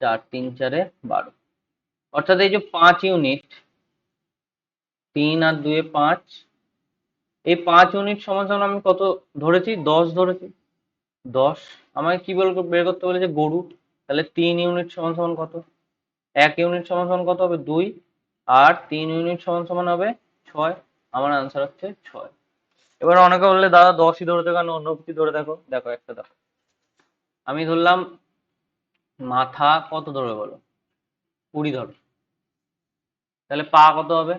4, 3 4-এ 12। অর্থাৎ এই যে 5 ইউনিট, 3 আর 2-এ 5, এই 5 ইউনিট সমান সমান আমি কত ধরেছি? 10 ধরেছি। 10 আমাকে কি বের করতে বলেছে? গরু। তাহলে 3 ইউনিট সমান সমান কত? 1 ইউনিট সমান সমান কত হবে? 2। আর 3 ইউনিট সমান সমান হবে 6। আমার আনসার হচ্ছে 6। এবার অনেকে বললে দাদা 10ই ধরেছো কেন, অন্য কিছু ধরে দেখো। দেখো একটা দেখো, আমি ধরলাম মাথা কত ধরবে বলো? 20 ধরো। তাহলে পা কত হবে?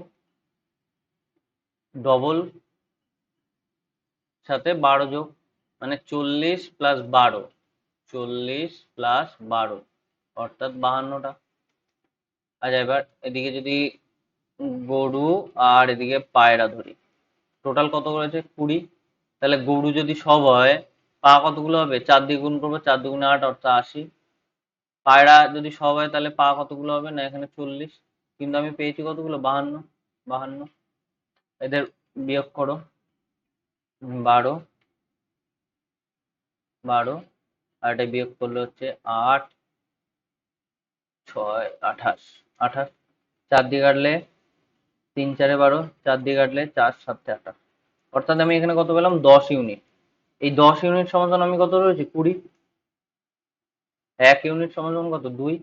ডবল সাথে 12 যোগ, মানে 40 প্লাস 12, 40 প্লাস 12 অর্থাৎ 52টা। আচ্ছা এবার এদিকে যদি গরু আর এদিকে পায়রা ধরি, টোটাল কত করেছে? 20। তাহলে গরু যদি সব হয় পা কতগুলো হবে? 4 দিয়ে গুণ করবো, 4 দুগুণে 8 অর্থাৎ 80। পায়রা যদি সব হয় তাহলে পা কতগুলো হবে? না এখানে 40, কিন্তু আমি পেয়েছি কতগুলো? 52। 52, এদের বিয়োগ করো। 12, 12, আর এটা বিয়োগ করলে হচ্ছে 8, 6, 28, 28। 4 দিয়ে কাটলে 3 4-এ 12, 4 দিয়ে কাটলে 4 7-এ 28। অর্থাৎ আমি এখানে কত পেলাম? 10 ইউনিট। এই 10 ইউনিট সমান সমান আমি কত রয়েছি? 20। 1 ইউনিট সমান সমান কত? 2।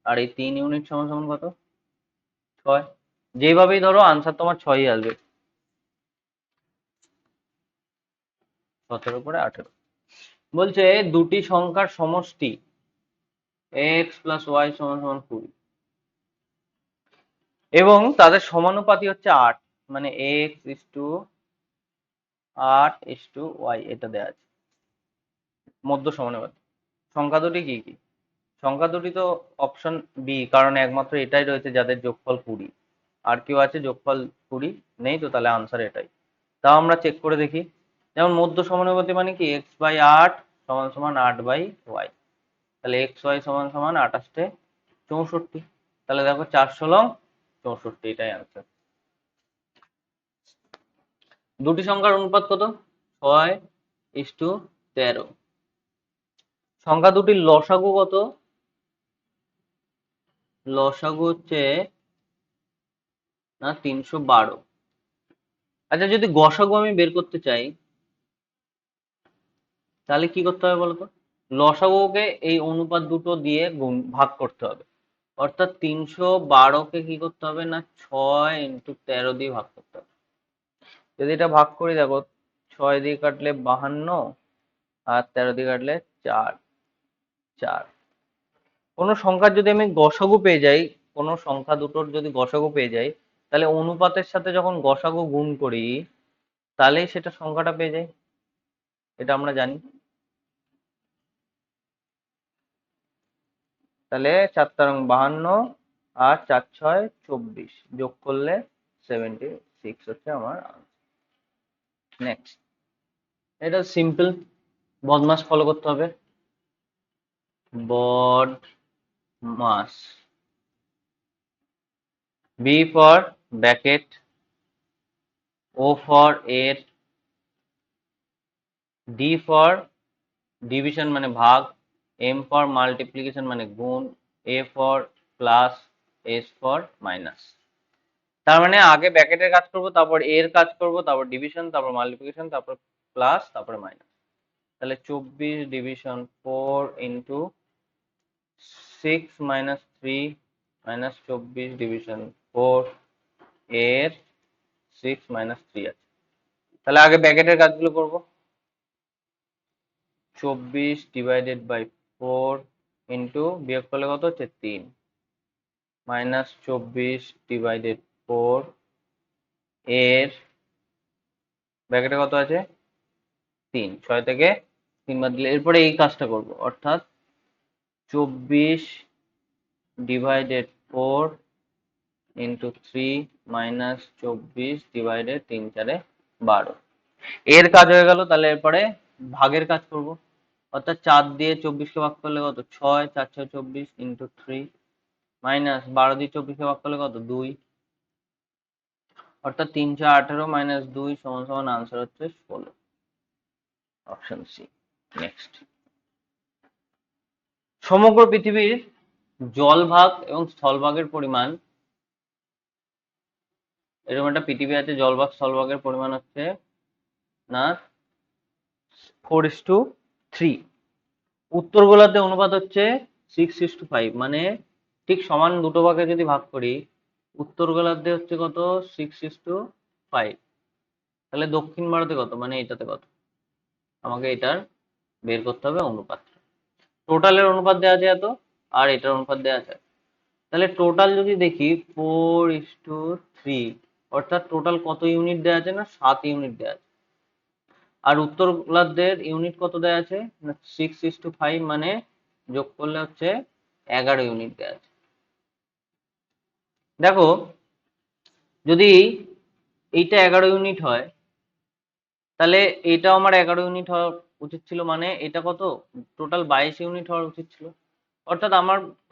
আর এই 3 ইউনিট সমান সমান কত? 6। যেভাবেই ধরো আনসার তোমার 6ই আসবে। 17 পরে 18 বলছে দুটি সংখ্যার সমষ্টি x প্লাস ওয়াই সমান সমান 20। এবং তাদের সমানুপাতি হচ্ছে 8, মানে x:8:y এটা দেওয়া আছে মধ্য সমানুপাতি। সংখ্যা দুটি কি কি? সংখ্যা দুটি তো অপশন বি, কারণ একমাত্র এটাই রয়েছে যাদের যোগফল 20। আর কেউ আছে যোগফল 20? নেই, তো তাহলে আনসার এটাই। তাও আমরা চেক করে দেখি। যেমন মধ্য সমানুপাতি মানে কি, x/8 সমান সমান 8/y। তাহলে xy সমান সমান 28 64। তাহলে দেখো 4 × 64, এটাই আনসার। দুটি সংখ্যার অনুপাত কত? 6:13। সংখ্যা দুটির লসাগু কত? লসাগু হচ্ছে না 312। আচ্ছা, যদি গসাগু আমি বের করতে চাই তাহলে কি করতে হবে বলতো? লসাগুকে এই অনুপাত দুটো দিয়ে ভাগ করতে হবে। অর্থাৎ 312কে কি করতে হবে না 6 × 13 দিয়ে ভাগ করতে হবে। যদি এটা ভাগ করি দেখো, 6 দিয়ে কাটলে 52 আর 13 দিয়ে কাটলে 4। 4। কোনো সংখ্যার যদি আমি গসাগু পেয়ে যাই, কোনো সংখ্যা দুটোর যদি গসাগু পেয়ে যাই, তাহলে অনুপাতের সাথে যখন গসাগু গুণ করি তাহলেই সেটা সংখ্যাটা পেয়ে যাই। এটা আমরা জানি। তাহলে 4×52 আর 4×6 = 24, যোগ করলে 76 হচ্ছে আমার আনসার। নেক্সট, এটা সিম্পল, বদমাস ফলো করতে হবে। BODMAS, B for bracket, O for এর, ডি ফর ডিভিশন মানে ভাগ, এম ফর মাল্টিপ্লিকেশন মানে গুণ, A for plus, S for minus. তার মানে আগে ব্র্যাকেটের কাজ করব, তারপর এর কাজ করব, তারপর ডিভিশন, তারপর মাল্টিপ্লিকেশন, তারপর প্লাস, তারপরে মাইনাস। তাহলে 24 ডিভিশন 4 × 6 - 3 - 24 ডিভিশন 4 এর 6 - 3 আছে। তাহলে আগে ব্র্যাকেটের কাজগুলো করব। 24/4 ইন্টু, বিয়োগ করলে কত হচ্ছে 3, -24/4 এর ব্র্যাকেটে কত আছে 3। 6 থেকে 3 বাদ দিলে এরপরে এই কাজটা করব, অর্থাৎ 24/4 ইন্টু 3 - 24/3/4 এর কাজ হয়ে গেল। তাহলে এরপরে ভাগের কাজ করব, অর্থাৎ 4 দিয়ে 24কে ভাগ করলে কত 6, 4×6 = 24 ইন্টু 3, মাইনাস 12 দিয়ে 24কে ভাগ করলে কত 2, অর্থাৎ 3×18 - 2 = আনসার হচ্ছে 16, অপশন সি। নেক্সট, সমগ্র পৃথিবীর জলভাগ এবং স্থলভাগের পরিমাণ, এরকম একটা পৃথিবী আছে, জলভাগ স্থলভাগের পরিমাণ হচ্ছে না 4:3। উত্তর গোলার্ধে অনুপাত হচ্ছে 6:5, মানে ঠিক সমান দুটো ভাগে যদি ভাগ করি, উত্তর গোলার্ধে হচ্ছে কত 6:5, তাহলে দক্ষিণ ভারতে কত, মানে এটাতে কত, আমাকে এটার বের করতে হবে অনুপাত। টোটালের অনুপাত দেওয়া আছে এত, আর এটার অনুপাত দেওয়া আছে। তাহলে টোটাল যদি দেখি 4:3, অর্থাৎ টোটাল কত ইউনিট দেওয়া আছে না 7 ইউনিট দেওয়া আছে। আর উত্তর গোলার্ধের ইউনিট কত দেওয়া আছে না 6:5, মানে যোগ করলে হচ্ছে 11 ইউনিট দেওয়া আছে। দেখো, যদি এইটা 11 ইউনিট হয় তাহলে এটাও আমার 11 ইউনিট হওয়া উচিত ছিল, মানে এটা কত টোটাল 22 ইউনিট হওয়ার উচিত ছিল। অর্থাৎ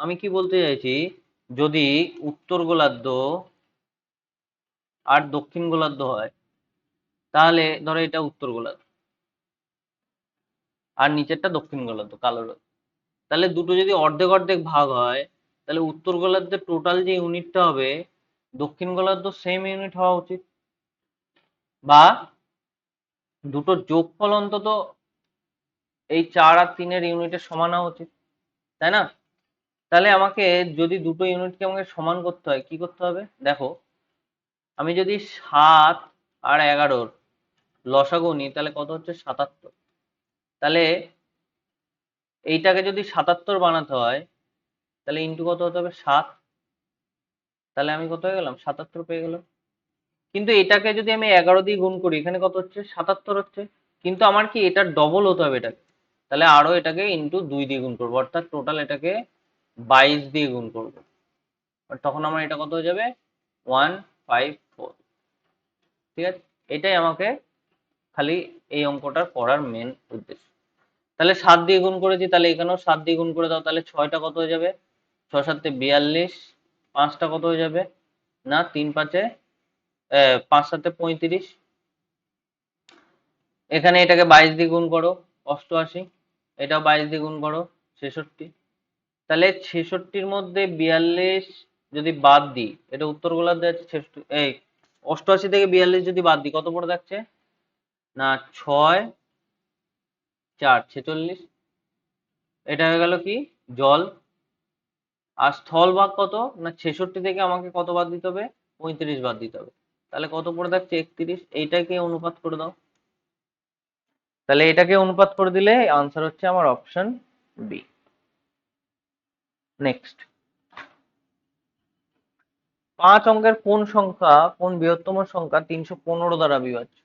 আমি কি বলতে চাইছি, যদি উত্তর গোলার্ধ আর দক্ষিণ গোলার্ধ হয়, তাহলে ধরো এটা উত্তর গোলার্ধ আর নিচেরটা দক্ষিণ গোলার্ধ কালো রয়েছে, তাহলে দুটো যদি অর্ধেক অর্ধেক ভাগ হয়, তাহলে উত্তর গোলার্ধের টোটাল যে ইউনিটটা হবে দক্ষিণ গোলার্ধ সেম ইউনিট হওয়া উচিত, বা দুটোর যোগফল অন্তত এই 4 আর 3-এর ইউনিটের সমান হওয়া উচিত, তাই না? তাহলে আমাকে যদি দুটো ইউনিটকে আমাকে সমান করতে হয়, কি করতে হবে দেখো, আমি যদি 7 আর 11-র লসাগু নিই তাহলে কত হচ্ছে 77। তাহলে এইটাকে যদি 77 বানাতে হয় তাহলে ইন্টু কত হতে হবে 7, তাহলে আমি কত হয়ে গেলাম, 77 পেয়ে গেলাম। কিন্তু এটাকে যদি আমি 11 দিয়ে গুণ করি, এখানে কত হচ্ছে, 77 হচ্ছে। কিন্তু আমার কি এটার ডবল হতে হবে এটাকে, তাহলে আরো এটাকে ইন্টু 2 দিয়ে গুণ করবো, অর্থাৎ টোটাল এটাকে 22 দিয়ে গুণ করবো। আর তখন আমার এটা কত হয়ে যাবে, 154। ঠিক আছে, এটাই আমাকে খালি এই অঙ্কটা করার মেন উদ্দেশ্য। তাহলে 7 দিয়ে গুণ করেছি, তাহলে এখানেও 7 দিয়ে গুণ করে দাও, তাহলে 6টা কত হয়ে যাবে, 6 7 42, 5টা কত হয়ে যাবে, না 3 5 5 7 35। এখানে এটাকে 22 দিয়ে গুণ করো, 88। এটাও 22 দিয়ে গুণ করো, 66। তাহলে 66-র মধ্যে 42 যদি বাদ দিই, এটা উত্তর গোলার্ধে আছে 66, এই 88 থেকে 42 যদি বাদ দিই, কত পড়ে থাকছে, না 6 4 46। এটা হয়ে গেল কি, জল। আর স্থল ভাগ কত, না 66 থেকে আমাকে কত বাদ দিতে হবে, 35 বাদ দিতে হবে। তাহলে কত পড়ে থাকছে, 31। এইটাকে অনুপাত করে দাও, তাহলে এটাকে অনুপাত করে দিলে আনসার হচ্ছে আমার অপশন বি। নেক্সট, 5 অঙ্কের কোন সংখ্যা, কোন বৃহত্তম সংখ্যা 315 দ্বারা বিভাজ্য।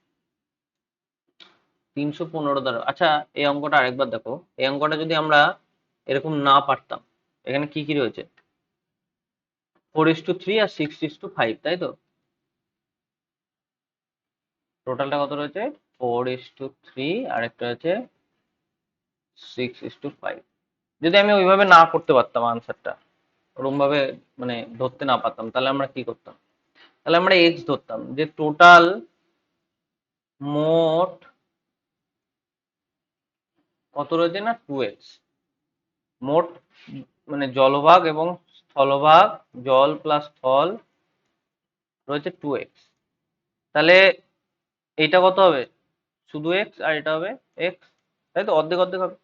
315 দ্বারা, আচ্ছা এই অঙ্কটা আরেকবার দেখো। এই অঙ্কটা যদি আমরা এরকম না পারতাম, এখানে কি কি রয়েছে, 4:3 আর 6:5, তাই তো? টোটালটা কত রয়েছে, 4:3 আর একটা আছে 6:5। যদি আমি ওইভাবে না করতে পারতাম আনসারটা, ওরকম ভাবে মানে ধরতে না পারতাম, তাহলে আমরা কি করতাম, তাহলে আমরা এক্স ধরতাম, যে টোটাল মোট কত রয়েছে, না 2x। মোট মানে জলভাগ এবং স্থলভাগ, জল প্লাস স্থল রয়েছে 2x। তাহলে এইটা কত হবে, শুধু এক্স, আর এটা হবে এক্স, তাই তো, অর্ধেক অর্ধেক হবে।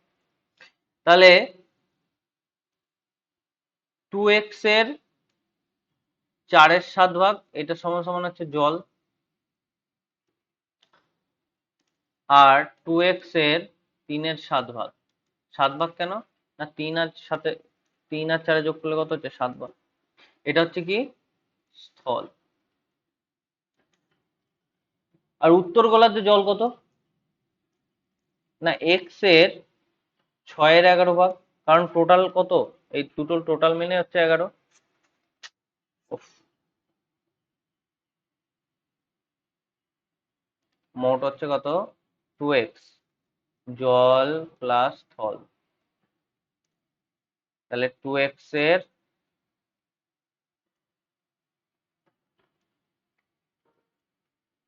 তাহলে 2x এর 4/7 এটা সমান সমান হচ্ছে জল, আর 2x এর 3/7। 7 কেন, না 3 আর 4 যোগ করলে কত হচ্ছে, 7। এটা হচ্ছে কি, স্থল। আর উত্তর গোলার্ধে জল কত, না এক্স এর 6/11, কারণ টোটাল কত, এই দুটো টোটাল মিলে হচ্ছে 11। মোট হচ্ছে কত, 2x জল প্লাস স্থল। তাহলে 2x এর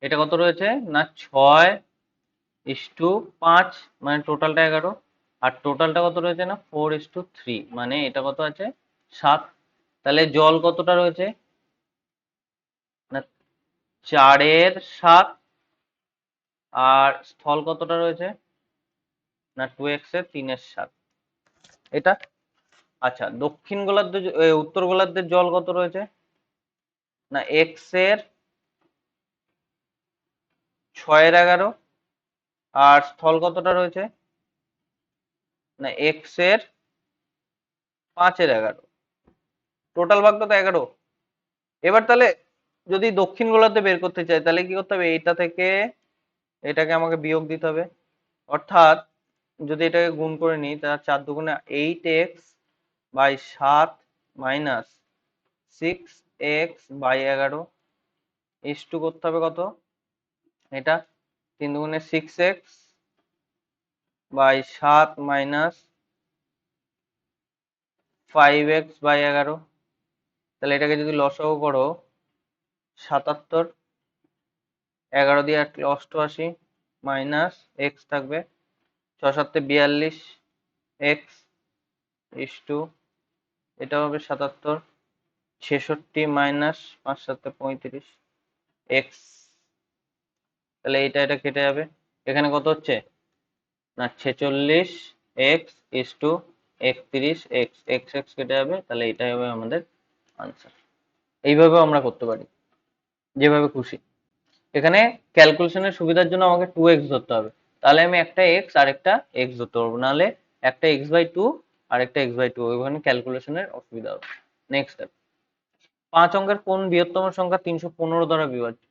এটা কত রয়েছে, না 6:5, মানে টোটালটা 11। আর টোটালটা কত রয়েছে, না 4:3, মানে এটা কত আছে, 7। তাহলে জল কতটা রয়েছে, না 4/7। আর স্থল কতটা রয়েছে, না 2x এর 3/7। এটা, আচ্ছা দক্ষিণ গোলার্ধে উত্তর গোলার্ধের জল কত রয়েছে, না এক্স এর 6/11। আর স্থল কতটা রয়েছে, না এক্স এর 5/11। টোটাল ভাগটা তো 11। এবার তাহলে যদি দক্ষিণ গোলার্ধে বের করতে চাই, তাহলে কি করতে হবে, এইটা থেকে এটাকে আমাকে বিয়োগ দিতে হবে। অর্থাৎ যদি এটাকে গুণ করে নিই, তাহলে 4 × 8x by 7 minus 6x/11 is to করতে হবে কত, এটা 3 × 6x বাই 7 মাইনাস 5x/11। তাহলে এটাকে যদি লসাগু করো, 77, 11 দিয়ে 88 মাইনাস এক্স থাকবে, 6 7 42 এক্স ইস টু, এটা হবে 77, 66 মাইনাস 5 7 35 এক্স। তাহলে এটা কেটে যাবে, এখানে কত হচ্ছে, না 46 x is to 31 x, x x কেটে যাবে, তাহলে এটাই হবে আমাদের আনসার। এইভাবেও আমরা করতে পারি, যেভাবে খুশি। এখানে ক্যালকুলেশনের সুবিধার জন্য আমাকে 2x ধরতে হবে, তাহলে আমি একটা এক্স আর একটা এক্স ধরতে পারবো, নাহলে একটা x/2 আর একটা x/2, ওইখানে ক্যালকুলেশনের অসুবিধা হবে। নেক্সট স্টেপ, 5 অঙ্কের কোন বৃহত্তম সংখ্যা 315 দ্বারা বিভাজ্য?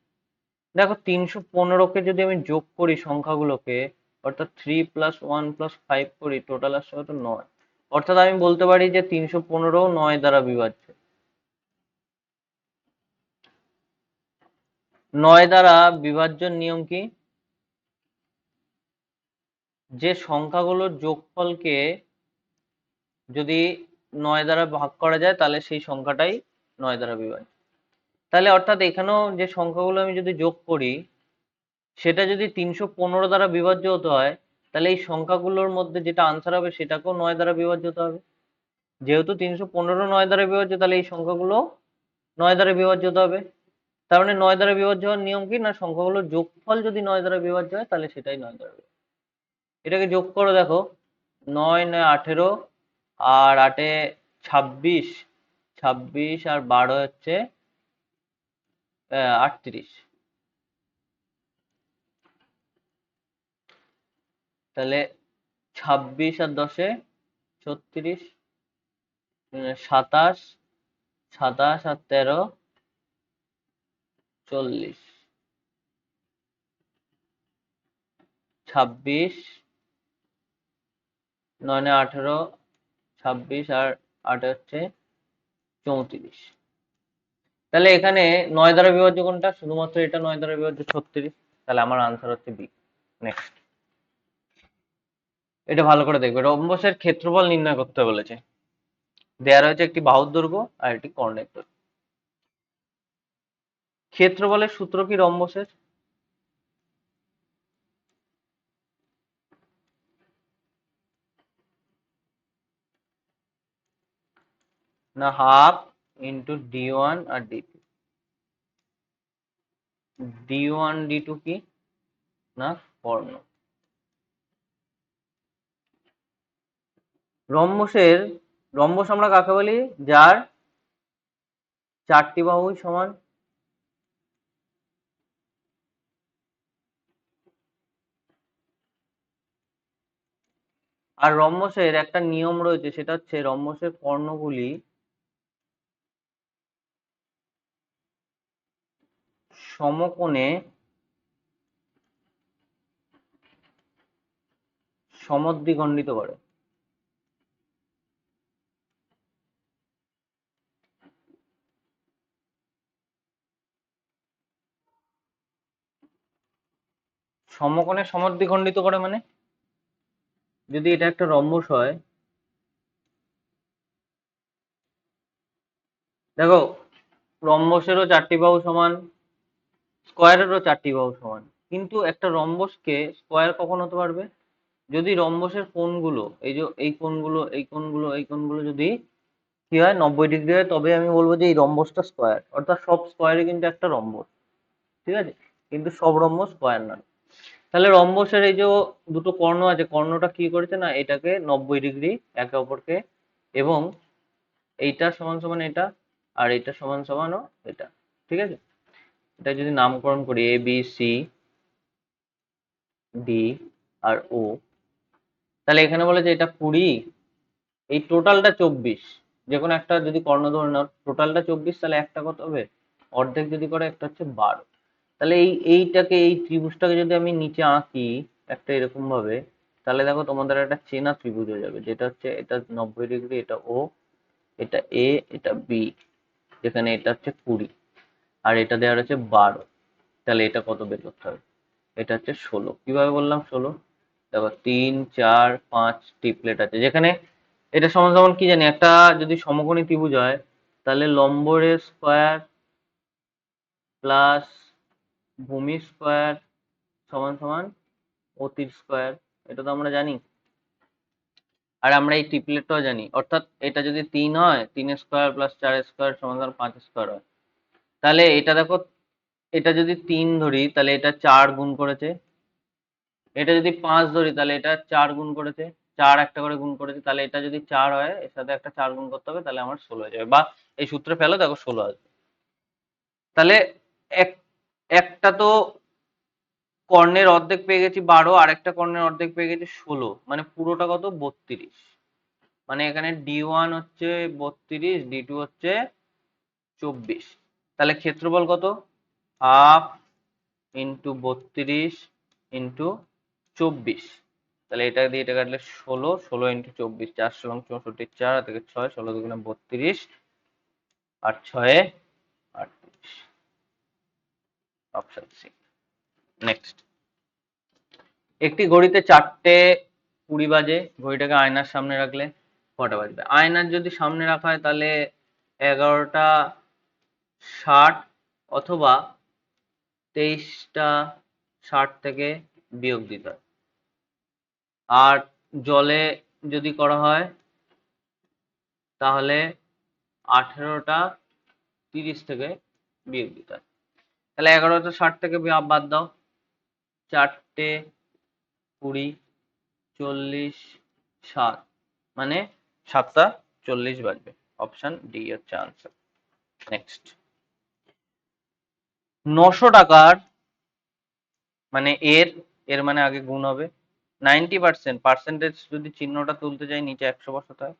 দেখো 315কে যদি আমি যোগ করি সংখ্যাগুলোকে, অর্থাৎ 3 + 1 + 5 করি, টোটাল আসছে কত? 9। অর্থাৎ আমি বলতে পারি যে 315 9 দ্বারা বিভাজ্য। 9 দ্বারা বিভাজ্যের নিয়ম কি? যে সংখ্যাগুলোর যোগফলকে যদি 9 দ্বারা ভাগ করা যায় তাহলে সেই সংখ্যাটাই 9 দ্বারা বিভাজ্য। তাহলে অর্থাৎ এখানেও যে সংখ্যাগুলো আমি যদি যোগ করি সেটা যদি 315 দ্বারা বিভাজ্য হতে হয়, তাহলে এই সংখ্যাগুলোর মধ্যে যেটা আনসার হবে সেটাকেও 9 দ্বারা বিভাজ্য হতে হবে। যেহেতু 315 9 দ্বারা বিভাজ্য, তাহলে এই সংখ্যাগুলো 9 দ্বারা বিভাজ্য হতে হবে। তার মানে 9 দ্বারা বিভাজ্য হওয়ার নিয়ম কি? না, সংখ্যাগুলোর যোগফল যদি 9 দ্বারা বিভাজ্য হয় তাহলে সেটাই 9 দ্বারা বিভাজ্য। এটাকে যোগ করে দেখো, 9 9 18, আর 8 26, 26 আর 12 হচ্ছে 38। তাহলে 26 আর 10 36, 27, 27 আর 13 40, 26 9 9 18, 26 আর 8 হচ্ছে 34। তাহলে এখানে 9 দ্বারা বিভাজ্য কোনটা? শুধুমাত্র এটা 9 দ্বারা বিভাজ্য, 36। তাহলে আমার আনসার হচ্ছে বি। নেক্সট, এটা ভালো করে দেখবে। রম্বসের ক্ষেত্রফল নির্ণয় করতে বলেছে। দেয়া রয়েছে একটি বাহুর দৈর্ঘ্য আর একটি কর্ণের দৈর্ঘ্য। ক্ষেত্রফলের সূত্র কি রম্বসের? না, হাফ ইন্টু d1 আর d2। d1 d2 কি? না, কর্ণ। রম্বসের রম্বস আমরা কাকে বলি? যার 4টি বাহুই সমান। আর রম্বসের একটা নিয়ম রয়েছে, সেটা হচ্ছে রম্বসের কর্ণগুলি সমকোণে সমদ্বিখণ্ডিত করে। সমকোণে সমদ্বিখণ্ডিত করে মানে, যদি এটা একটা রম্বস হয়, দেখো রম্বসেরও 4টি বাহু সমান, স্কোয়ারেরও 4টি বাহু সমান, কিন্তু একটা রম্বসকে স্কোয়ার কখন হতে পারবে? যদি রম্বসের কোণগুলো, এই যে এই কোণগুলো, এই কোণগুলো, এই কোণগুলো যদি কি হয়, 90 ডিগ্রি হয়, তবে আমি বলবো যে এই রম্বসটা স্কোয়ার। অর্থাৎ সব স্কোয়ারই কিন্তু একটা রম্বস, ঠিক আছে? কিন্তু সব রম্বস স্কোয়ার নয়। তাহলে রম্বসের এই যে দুটো কর্ণ আছে, কর্ণটা কি করেছে? না, এটাকে 90 ডিগ্রি একে অপরকে, এবং এইটা সমান সমান এটা, আর এটা সমান সমানও এটা, ঠিক আছে? এটা যদি নামকরণ করি এ বি সি ডি আর ও, তাহলে এখানে বলে যে এটা 20, এই টোটালটা 24। যে কোনো একটা যদি কর্ণ ধরে নাও, টোটালটা 24, তাহলে একটা কত হবে? অর্ধেক যদি করে, একটা হচ্ছে 12। তাহলে এইটাকে, এই ত্রিভুজটাকে যদি আমি নিচে আঁকি একটা এরকম ভাবে, তাহলে দেখো তোমাদের একটা চেনা ত্রিভুজ হয়ে যাবে, যেটা হচ্ছে এটা 90 ডিগ্রি, এটা ও, এটা এ, এটা বি, যেখানে এটা হচ্ছে 20 আর এটা দেওয়া রয়েছে 12। তাহলে এটা কত বের করতে হবে? এটা হচ্ছে 16। কিভাবে বললাম 16? দেখো 3 4 5 ট্রিপলেট আছে, যেখানে এটা সমান সমান কি জানি, একটা যদি সমকোণী ত্রিভুজ হয় তাহলে লম্বরের স্কোয়ার প্লাস ভূমি স্কোয়ার সমান সমান অতির স্কোয়ার। এটা তো আমরা জানি। আর আমরা এই ট্রিপলেটটাও জানি, অর্থাৎ এটা যদি 3 হয়, 3 স্কোয়ার প্লাস 4 স্কোয়ার সমান সমান 5 স্কোয়ার হয়। তাহলে এটা দেখো, এটা যদি 3 ধরি তাহলে এটা 4 গুণ করেছে, এটা যদি 5 ধরি তাহলে এটা 4 গুণ করেছে, 4 একটা করে গুণ করেছে, তাহলে এটা যদি 4 হয়, এর সাথে একটা 4 গুণ করতে হবে, তাহলে আমার 16 হয়ে যাবে। বা এই সূত্রে ফেলো, দেখো 16 আসবে। তাহলে এক একটা তো কর্ণের অর্ধেক পেয়ে গেছি 12, আর একটা কর্ণের অর্ধেক পেয়ে গেছি 16, মানে পুরোটা কত? 32। মানে এখানে D1 হচ্ছে 32, D2 হচ্ছে 24। তাহলে ক্ষেত্রফল কত? Half into 32 into 24। তাহলে এটা দিয়ে এটা কাটলে 16, 16 ইন্টু 24, 4 এবং 64, 4 থেকে 6, 16 দুগুণে 32 আর 6 38। Option C. নেক্সট, একটি ঘড়িতে 4:20 বাজে, ঘড়িটাকে আয়নার সামনে রাখলে কটা বাজবে? আয়নার যদি সামনে রাখা হয় তাহলে 11:60 অথবা 23:60 থেকে বিয়োগ দিতে হয়। আর জলে যদি করা হয় তাহলে 18:30 থেকে বিয়োগ দিতে হয়। তাহলে 11:60 থেকে বাদ দাও, 4:20, 40, 7, মানে 7:40 বাজবে। অপশন ডি হচ্ছে আনসার। নেক্সট, 900 টাকার মানে এর এর মানে আগে গুণ হবে, 90% পার্সেন্টেজ যদি চিহ্নটা তুলতে যাই নিচে 100 বসাতে হয়।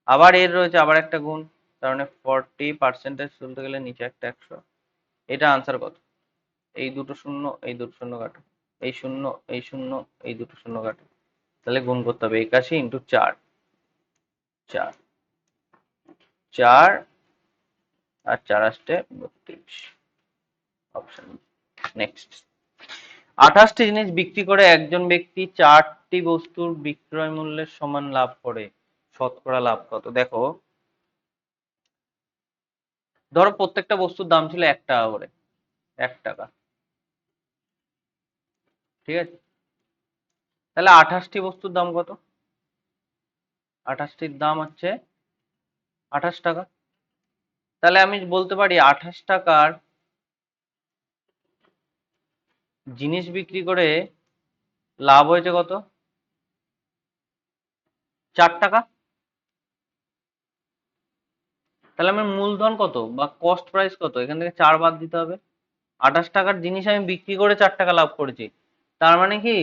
আবার এর রয়েছে আবার একটা গুণ, তার মানে 40% তুলতে গেলে নিচে একটা 100। এটা আনসার কত? এই দুটো শূন্য, এই দুটো শূন্য কাটো, এই শূন্য, এই শূন্য, এই দুটো শূন্য কাটো, তাহলে গুণ করতে হবে 81 ইন্টু 4, 4, 4 আর 4 আসতে 32। অপশন। নেক্সট, 28টি জিনিস বিক্রি করে একজন ব্যক্তি 4টি বস্তুর বিক্রয় মূল্যের সমান লাভ করে, শতকরা লাভ কত? দেখো, ধরো প্রত্যেকটা বস্তুর দাম ছিল 1 টাকা করে, 1 টাকা, ঠিক আছে? তাহলে 28টি বস্তুর দাম কত? 28টির দাম হচ্ছে 28 টাকা। তাহলে আমি বলতে পারি 28 টাকার জিনিস বিক্রি করে লাভ হয়েছে কত? 4 টাকা। তাহলে আমার মূলধন কত বা কস্ট প্রাইস কত? এখান থেকে 4 বাদ দিতে হবে। 28 টাকার জিনিস আমি বিক্রি করে 4 টাকা লাভ করেছি, তার মানে কি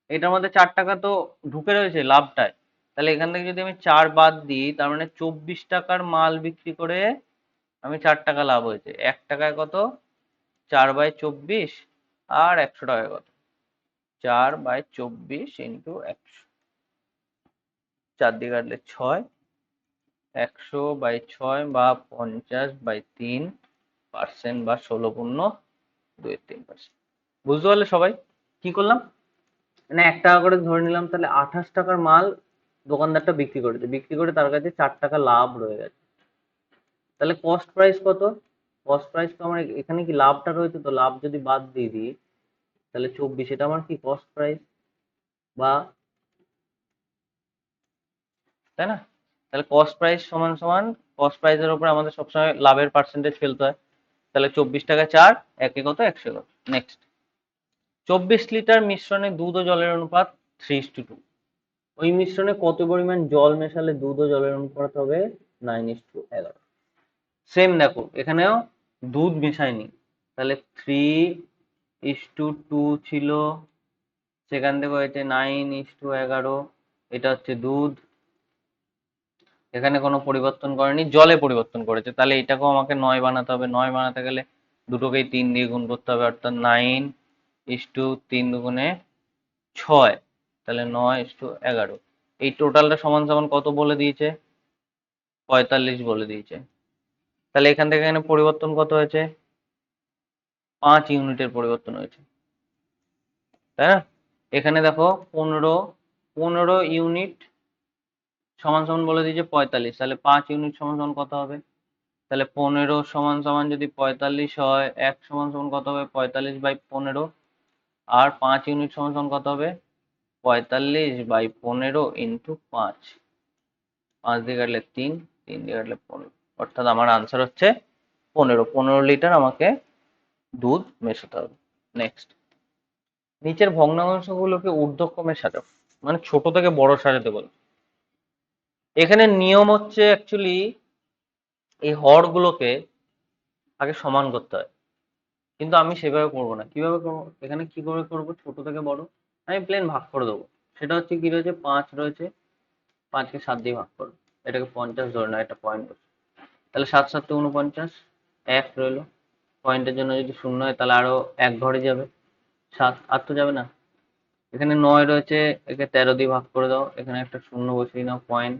এটার মধ্যে 4 টাকা তো ঢুকে রয়েছে লাভটায়। তাহলে এখান থেকে যদি আমি 4 বাদ দিই, তার মানে 24 টাকার মাল বিক্রি করে আমি 4 টাকা লাভ হয়েছে। 1 টাকায় কত? 4/24 আর 100 টাকায় কত? 4/24 ইন্টু 100, 4 দিয়ে কাটলে 6, 100/6 বা 50/3% বা 16.23%। বুঝতে পারলে সবাই কি করলাম? মানে 1 টাকা করে ধরে নিলাম, তাহলে 28 টাকার মাল দোকানদারটা বিক্রি করেছে, বিক্রি করে তার কাছে 4 টাকা লাভ রয়ে গেছে। তাহলে কস্ট প্রাইস কত? কস্ট প্রাইস তো আমার এখানে কি লাভটা রয়েছে, তো লাভ যদি বাদ দিয়ে দিই তাহলে 24, এটা আমার কি কস্ট প্রাইস বা, তাই না? তাহলে কস্ট প্রাইস সমান সমান কস্ট প্রাইসের উপর আমাদের সবসময় লাভের পার্সেন্টেজ ফেলতে হয়। তাহলে 24 টাকা 4, একে কত? 100 কত? নেক্সট, 24 লিটার মিশ্রণে দুধ ও জলের অনুপাত 3:2। ওই মিশ্রণে কত পরিমাণ জল মেশালে দুধ ও জলের অনুপাত হবে 9:11? সেম দেখো, এখানেও দুধ মেশায়নি, তাহলে 3:2 ছিল, সেখান থেকে হয়েছে 9:11। এটা হচ্ছে দুধ, এখানে কোনো পরিবর্তন করেনি, জলে পরিবর্তন করেছে। তাহলে এটাকেও আমাকে 9 বানাতে হবে। 9 বানাতে গেলে দুটোকেই 3 দিয়ে গুণ করতে হবে, অর্থাৎ 9:3 দুগুণে 6, তাহলে 9:11। এই টোটালটা সমান সমান কত বলে দিয়েছে? 45 বলে দিয়েছে। তাহলে এখান থেকে এখানে পরিবর্তন কত হয়েছে? 5 ইউনিটের পরিবর্তন হয়েছে, তাই না? এখানে দেখো 15 ইউনিট সমান সমান বলে দিয়েছে 45, তাহলে 5 ইউনিট সমান সমান কত হবে? তাহলে 15 সমান সমান যদি 45 হয়, 1 সমান সমান কত হবে? 45/15। আর 5 ইউনিট সমান সমান কত হবে? 45/15 ইন্টু 5, 5 দিয়ে কাটলে 3, 3 দিয়ে কাটলে 15, অর্থাৎ আমার আনসার হচ্ছে 15 লিটার আমাকে দুধ মেশাতে হবে। নেক্সট, নিচের ভগ্নাংশগুলোকে ঊর্ধ্বক্রমে সাজাও, মানে ছোট থেকে বড় সাজাতে বল। এখানে নিয়ম হচ্ছে অ্যাকচুয়ালি এই হরগুলোকে আগে সমান করতে হয়, কিন্তু আমি সেভাবে করবো না। কিভাবে করবো? এখানে কি করে করবো? ছোট থেকে বড় আমি প্লেন ভাগ করে দেবো। সেটা হচ্ছে কি রয়েছে? 5 রয়েছে, 5কে 7 দিয়ে ভাগ করো, এটাকে 50 ধরে না, এটা পয়েন্ট। তাহলে 7 7 49, 1 রইলো। পয়েন্টের জন্য যদি শূন্য হয় তাহলে আরো 1 ঘরে যাবে, 7 আর তো যাবে না। এখানে 9 রয়েছে, একে 13 দিয়ে ভাগ করে দাও, এখানে একটা শূন্য বসিয়ে নাও, পয়েন্ট।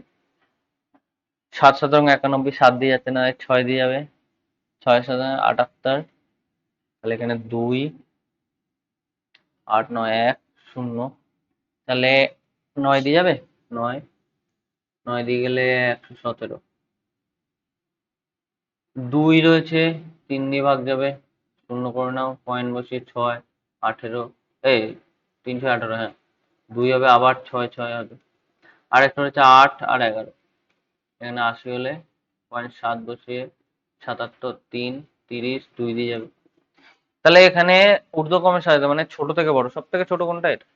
7 7 91, 7 দিয়ে যাচ্ছে না, 6 দিয়ে যাবে, 6 7 78, তাহলে এখানে 2, 8 9 1 0, তাহলে 9 দিয়ে যাবে, 9 9 দিয়ে গেলে 117। 2 রয়েছে, 3 দিয়ে ভাগ যাবে, শূন্য করে নাও, পয়েন্ট বসিয়ে 6 18, এই 3 6 18, হ্যাঁ 2 হবে, আবার 6 6 হবে, আর একটা হচ্ছে 8 আর 11, এখানে 80 হলে পয়েন্ট 7 বসিয়ে 77 3 30, 2 দিয়ে যাবে। তাহলে এখানে ঊর্ধ্বক্রমে সাজাতে মানে ছোট থেকে বড়, সব থেকে ছোট কোনটা, এটা,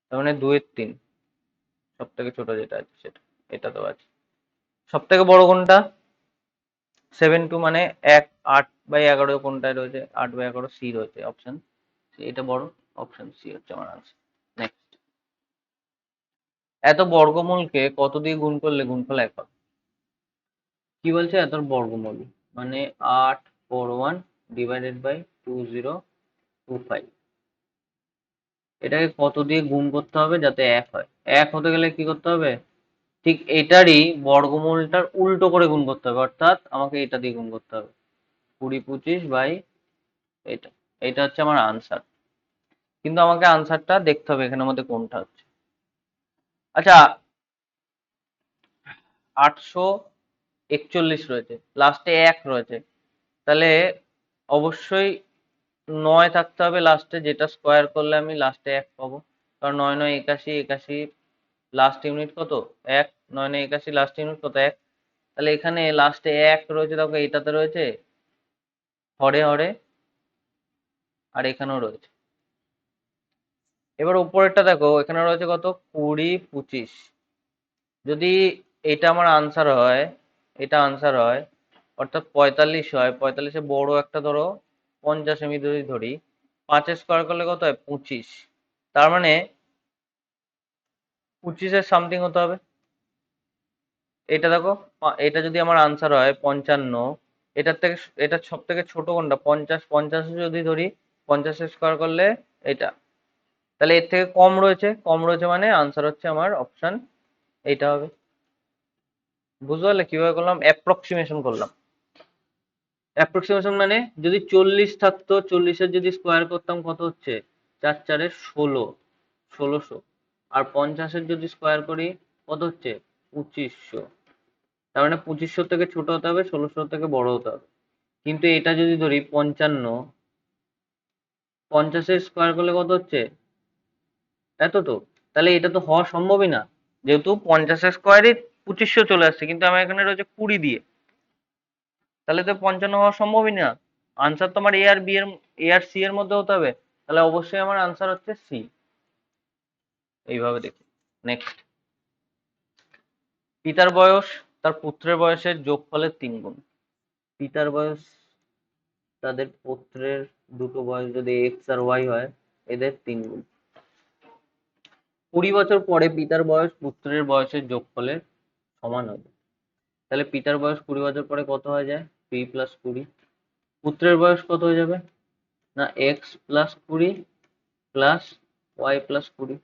তার মানে 2 এর 3, সব থেকে ছোট যেটা আছে সেটা, এটা তো আছে। সব থেকে বড় কোনটা, 7 2, মানে 1 8/11 কোনটায় রয়েছে, 8/11 সি রয়েছে, অপশন সি, এটা বড়, অপশন সি হচ্ছে আমার আনসার। নেক্সট, এত বর্গমূলকে কত দিয়ে গুণ করলে গুণফল 1 হবে? কি বলছে, এত বর্গমূল মানে 841 ডিভাইডেড বাই 2025, এটাকে কত দিয়ে গুণ করতে হবে যাতে 1 হয়? 1 হতে গেলে কি করতে হবে, ঠিক এটারই বর্গমূলটার উল্টো করে গুণ করতে হবে, অর্থাৎ আমাকে এটা দিয়ে গুণ করতে হবে, 20 25 বাই এটা, এটা হচ্ছে আমার আনসার। কিন্তু আমাকে আনসারটা দেখতে হবে এখানের মধ্যে কোনটা হচ্ছে। আচ্ছা, 841 রয়েছে, লাস্টে 1 রয়েছে, তাহলে অবশ্যই 9 থাকতে হবে লাস্টে, যেটা স্কোয়ার করলে আমি লাস্টে 1 পাবো, কারণ 9 9 81, 81 লাস্ট ইউনিট কত, 1, 9 9 81 লাস্ট ইউনিট কত, 1, তাহলে এখানে লাস্টে 1 রয়েছে, দেখো এইটাতে রয়েছে হরে হরে, আর এখানেও রয়েছে। এবার উপরেরটা দেখো, এখানে রয়েছে কত, 20 25, যদি এটা আমার আনসার হয়, এটা আনসার হয়, অর্থাৎ 45 হয়, 45-এ বড় একটা ধরো 50 আমি যদি ধরি, 5 স্কোয়ার করলে কত হয়, 25, তার মানে 25-এর সামথিং হতে হবে। এটা দেখো, এটা যদি আমার আনসার হয় 55, এটার থেকে এটা সব থেকে ছোট কোনটা, 50, 50 যদি ধরি, 50 স্কোয়ার করলে এটা, তাহলে এর থেকে কম রয়েছে, কম রয়েছে মানে আনসার হচ্ছে আমার অপশন এইটা হবে। বুঝতে পারলে কিভাবে করলাম, অ্যাপ্রক্সিমেশন করলাম। অ্যাপ্রক্সিমেশন মানে যদি 40 থাকতো, 40-এর যদি স্কোয়ার করতাম কত হচ্ছে, 4 4-এ 16, 1600, আর 50-এর যদি স্কোয়ার করি কত হচ্ছে, 2500, তার মানে 2500 থেকে ছোট হতে হবে, 1600 থেকে বড় হতে হবে। কিন্তু এটা যদি ধরি 55, 50-এর স্কোয়ার করলে কত হচ্ছে, এত তো, তাহলে এটা তো হওয়া সম্ভবই না, যেহেতু 50-এর স্কোয়ারই 2500 চলে আসছে, কিন্তু আমার এখানে রয়েছে 20 দিয়ে, তাহলে তো 55 হওয়া সম্ভবই না। আনসার তো আমার এ আর সি এর মধ্যে হতে হবে, তাহলে অবশ্যই আমার আনসার হচ্ছে সি। এইভাবে দেখি। নেক্সট, পিতার বয়স তার পুত্রের বয়সের যোগফলের 3 গুণ। পিতার বয়স, তাদের পুত্রের দুটো বয়স যদি এক্স আর ওয়াই হয়, এদের 3 গুণ। 20 বছর পরে পিতার বয়স পুত্রের বয়সের যোগফলের সমান হবে, তাহলে পিতার বয়স 20 বছর পরে কত হয়ে যায়, পি প্লাস 20, পুত্রের বয়স কত হয়ে যাবে না, X plus 20 plus Y plus 20,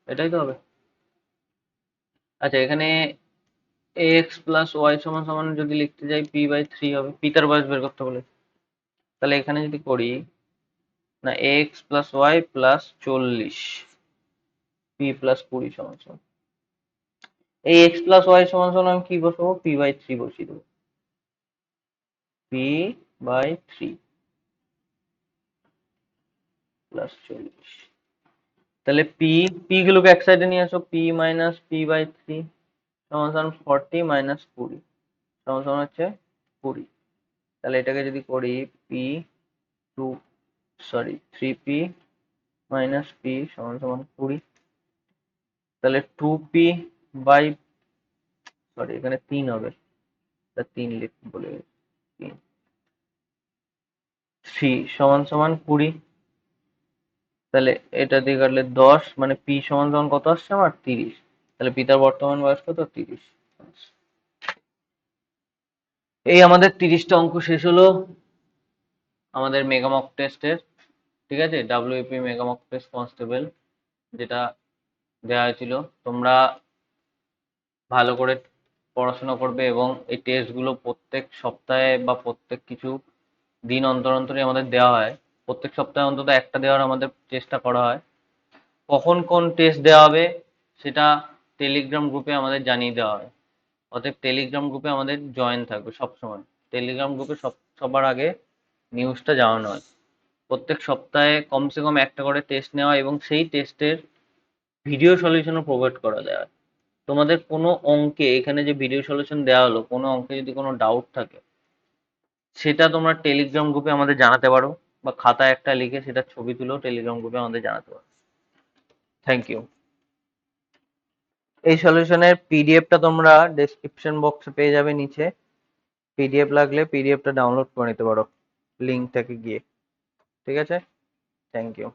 এটাই তো হবে। আচ্ছা, এখানে এক্স প্লাস ওয়াই সমান সমান যদি লিখতে যাই, p/3 হবে, পিতার বয়স বের করতে বলে, তাহলে এখানে যদি করি না, X plus Y plus 40, P plus 20 সমান সমান, এই এক্স প্লাস ওয়াই সমান সমান আমি কি বসাবো, p/3 বসিয়ে দেবো, p/3 প্লাস 40, তাহলে পি গুলোকে এক সাইডে নিয়ে আসো, পি মাইনাস p/3 সমান সমান 40 মাইনাস 20 সমান সমান হচ্ছে 20, তাহলে এটাকে যদি করি, P two sorry 3p minus P সমান সমান 20, তাহলে 2p বাই, সরি এখানে 3 হবে, তা 3 লিখ বলে, 3 সমান সমান 20, তাহলে এটা দিয়ে কাটলে 10, মানে পি সমান সমান কত আসছে আমার, 30, তাহলে পিতার বর্তমান বয়স কত, 30। এই আমাদের 30টা অঙ্ক শেষ হলো আমাদের মেগা মক টেস্টের। ঠিক আছে, WP mega mock test constable যেটা দেওয়া হয়েছিল। তোমরা ভালো করে পড়াশোনা করবে এবং এই টেস্টগুলো প্রত্যেক সপ্তাহে বা প্রত্যেক কিছু দিন অন্তর অন্তরই আমাদের দেওয়া হয়। প্রত্যেক সপ্তাহে অন্তত একটা দেওয়ার আমাদের চেষ্টা করা হয়। কখন কোন টেস্ট দেওয়া হবে সেটা টেলিগ্রাম গ্রুপে আমাদের জানিয়ে দেওয়া হয়। অতএব টেলিগ্রাম গ্রুপে আমাদের জয়েন থাকবে সবসময়। টেলিগ্রাম গ্রুপে সবার আগে নিউজটা জানানো হয়। প্রত্যেক সপ্তাহে কমসে কম একটা করে টেস্ট নেওয়া এবং সেই টেস্টের ভিডিও সলিউশনও প্রোভাইড করা যায়। তোমাদের কোনো অঙ্কে এখানে যে ভিডিও সলিউশন দেওয়া হলো, কোনো অঙ্কে যদি কোনো ডাউট থাকে সেটা তোমরা টেলিগ্রাম গ্রুপে আমাদের জানাতে পারো, বা খাতায় একটা লিখে সেটা ছবি তুলেও টেলিগ্রাম গ্রুপে আমাদের জানাতে পারো। Thank you. এই সলিউশনের পিডিএফটা তোমরা ডেসক্রিপশন বক্সে পেয়ে যাবে নিচে। পিডিএফ লাগলে পিডিএফটা ডাউনলোড করে নিতে পারো লিঙ্ক থেকে গিয়ে। ঠিক আছে, থ্যাংক ইউ।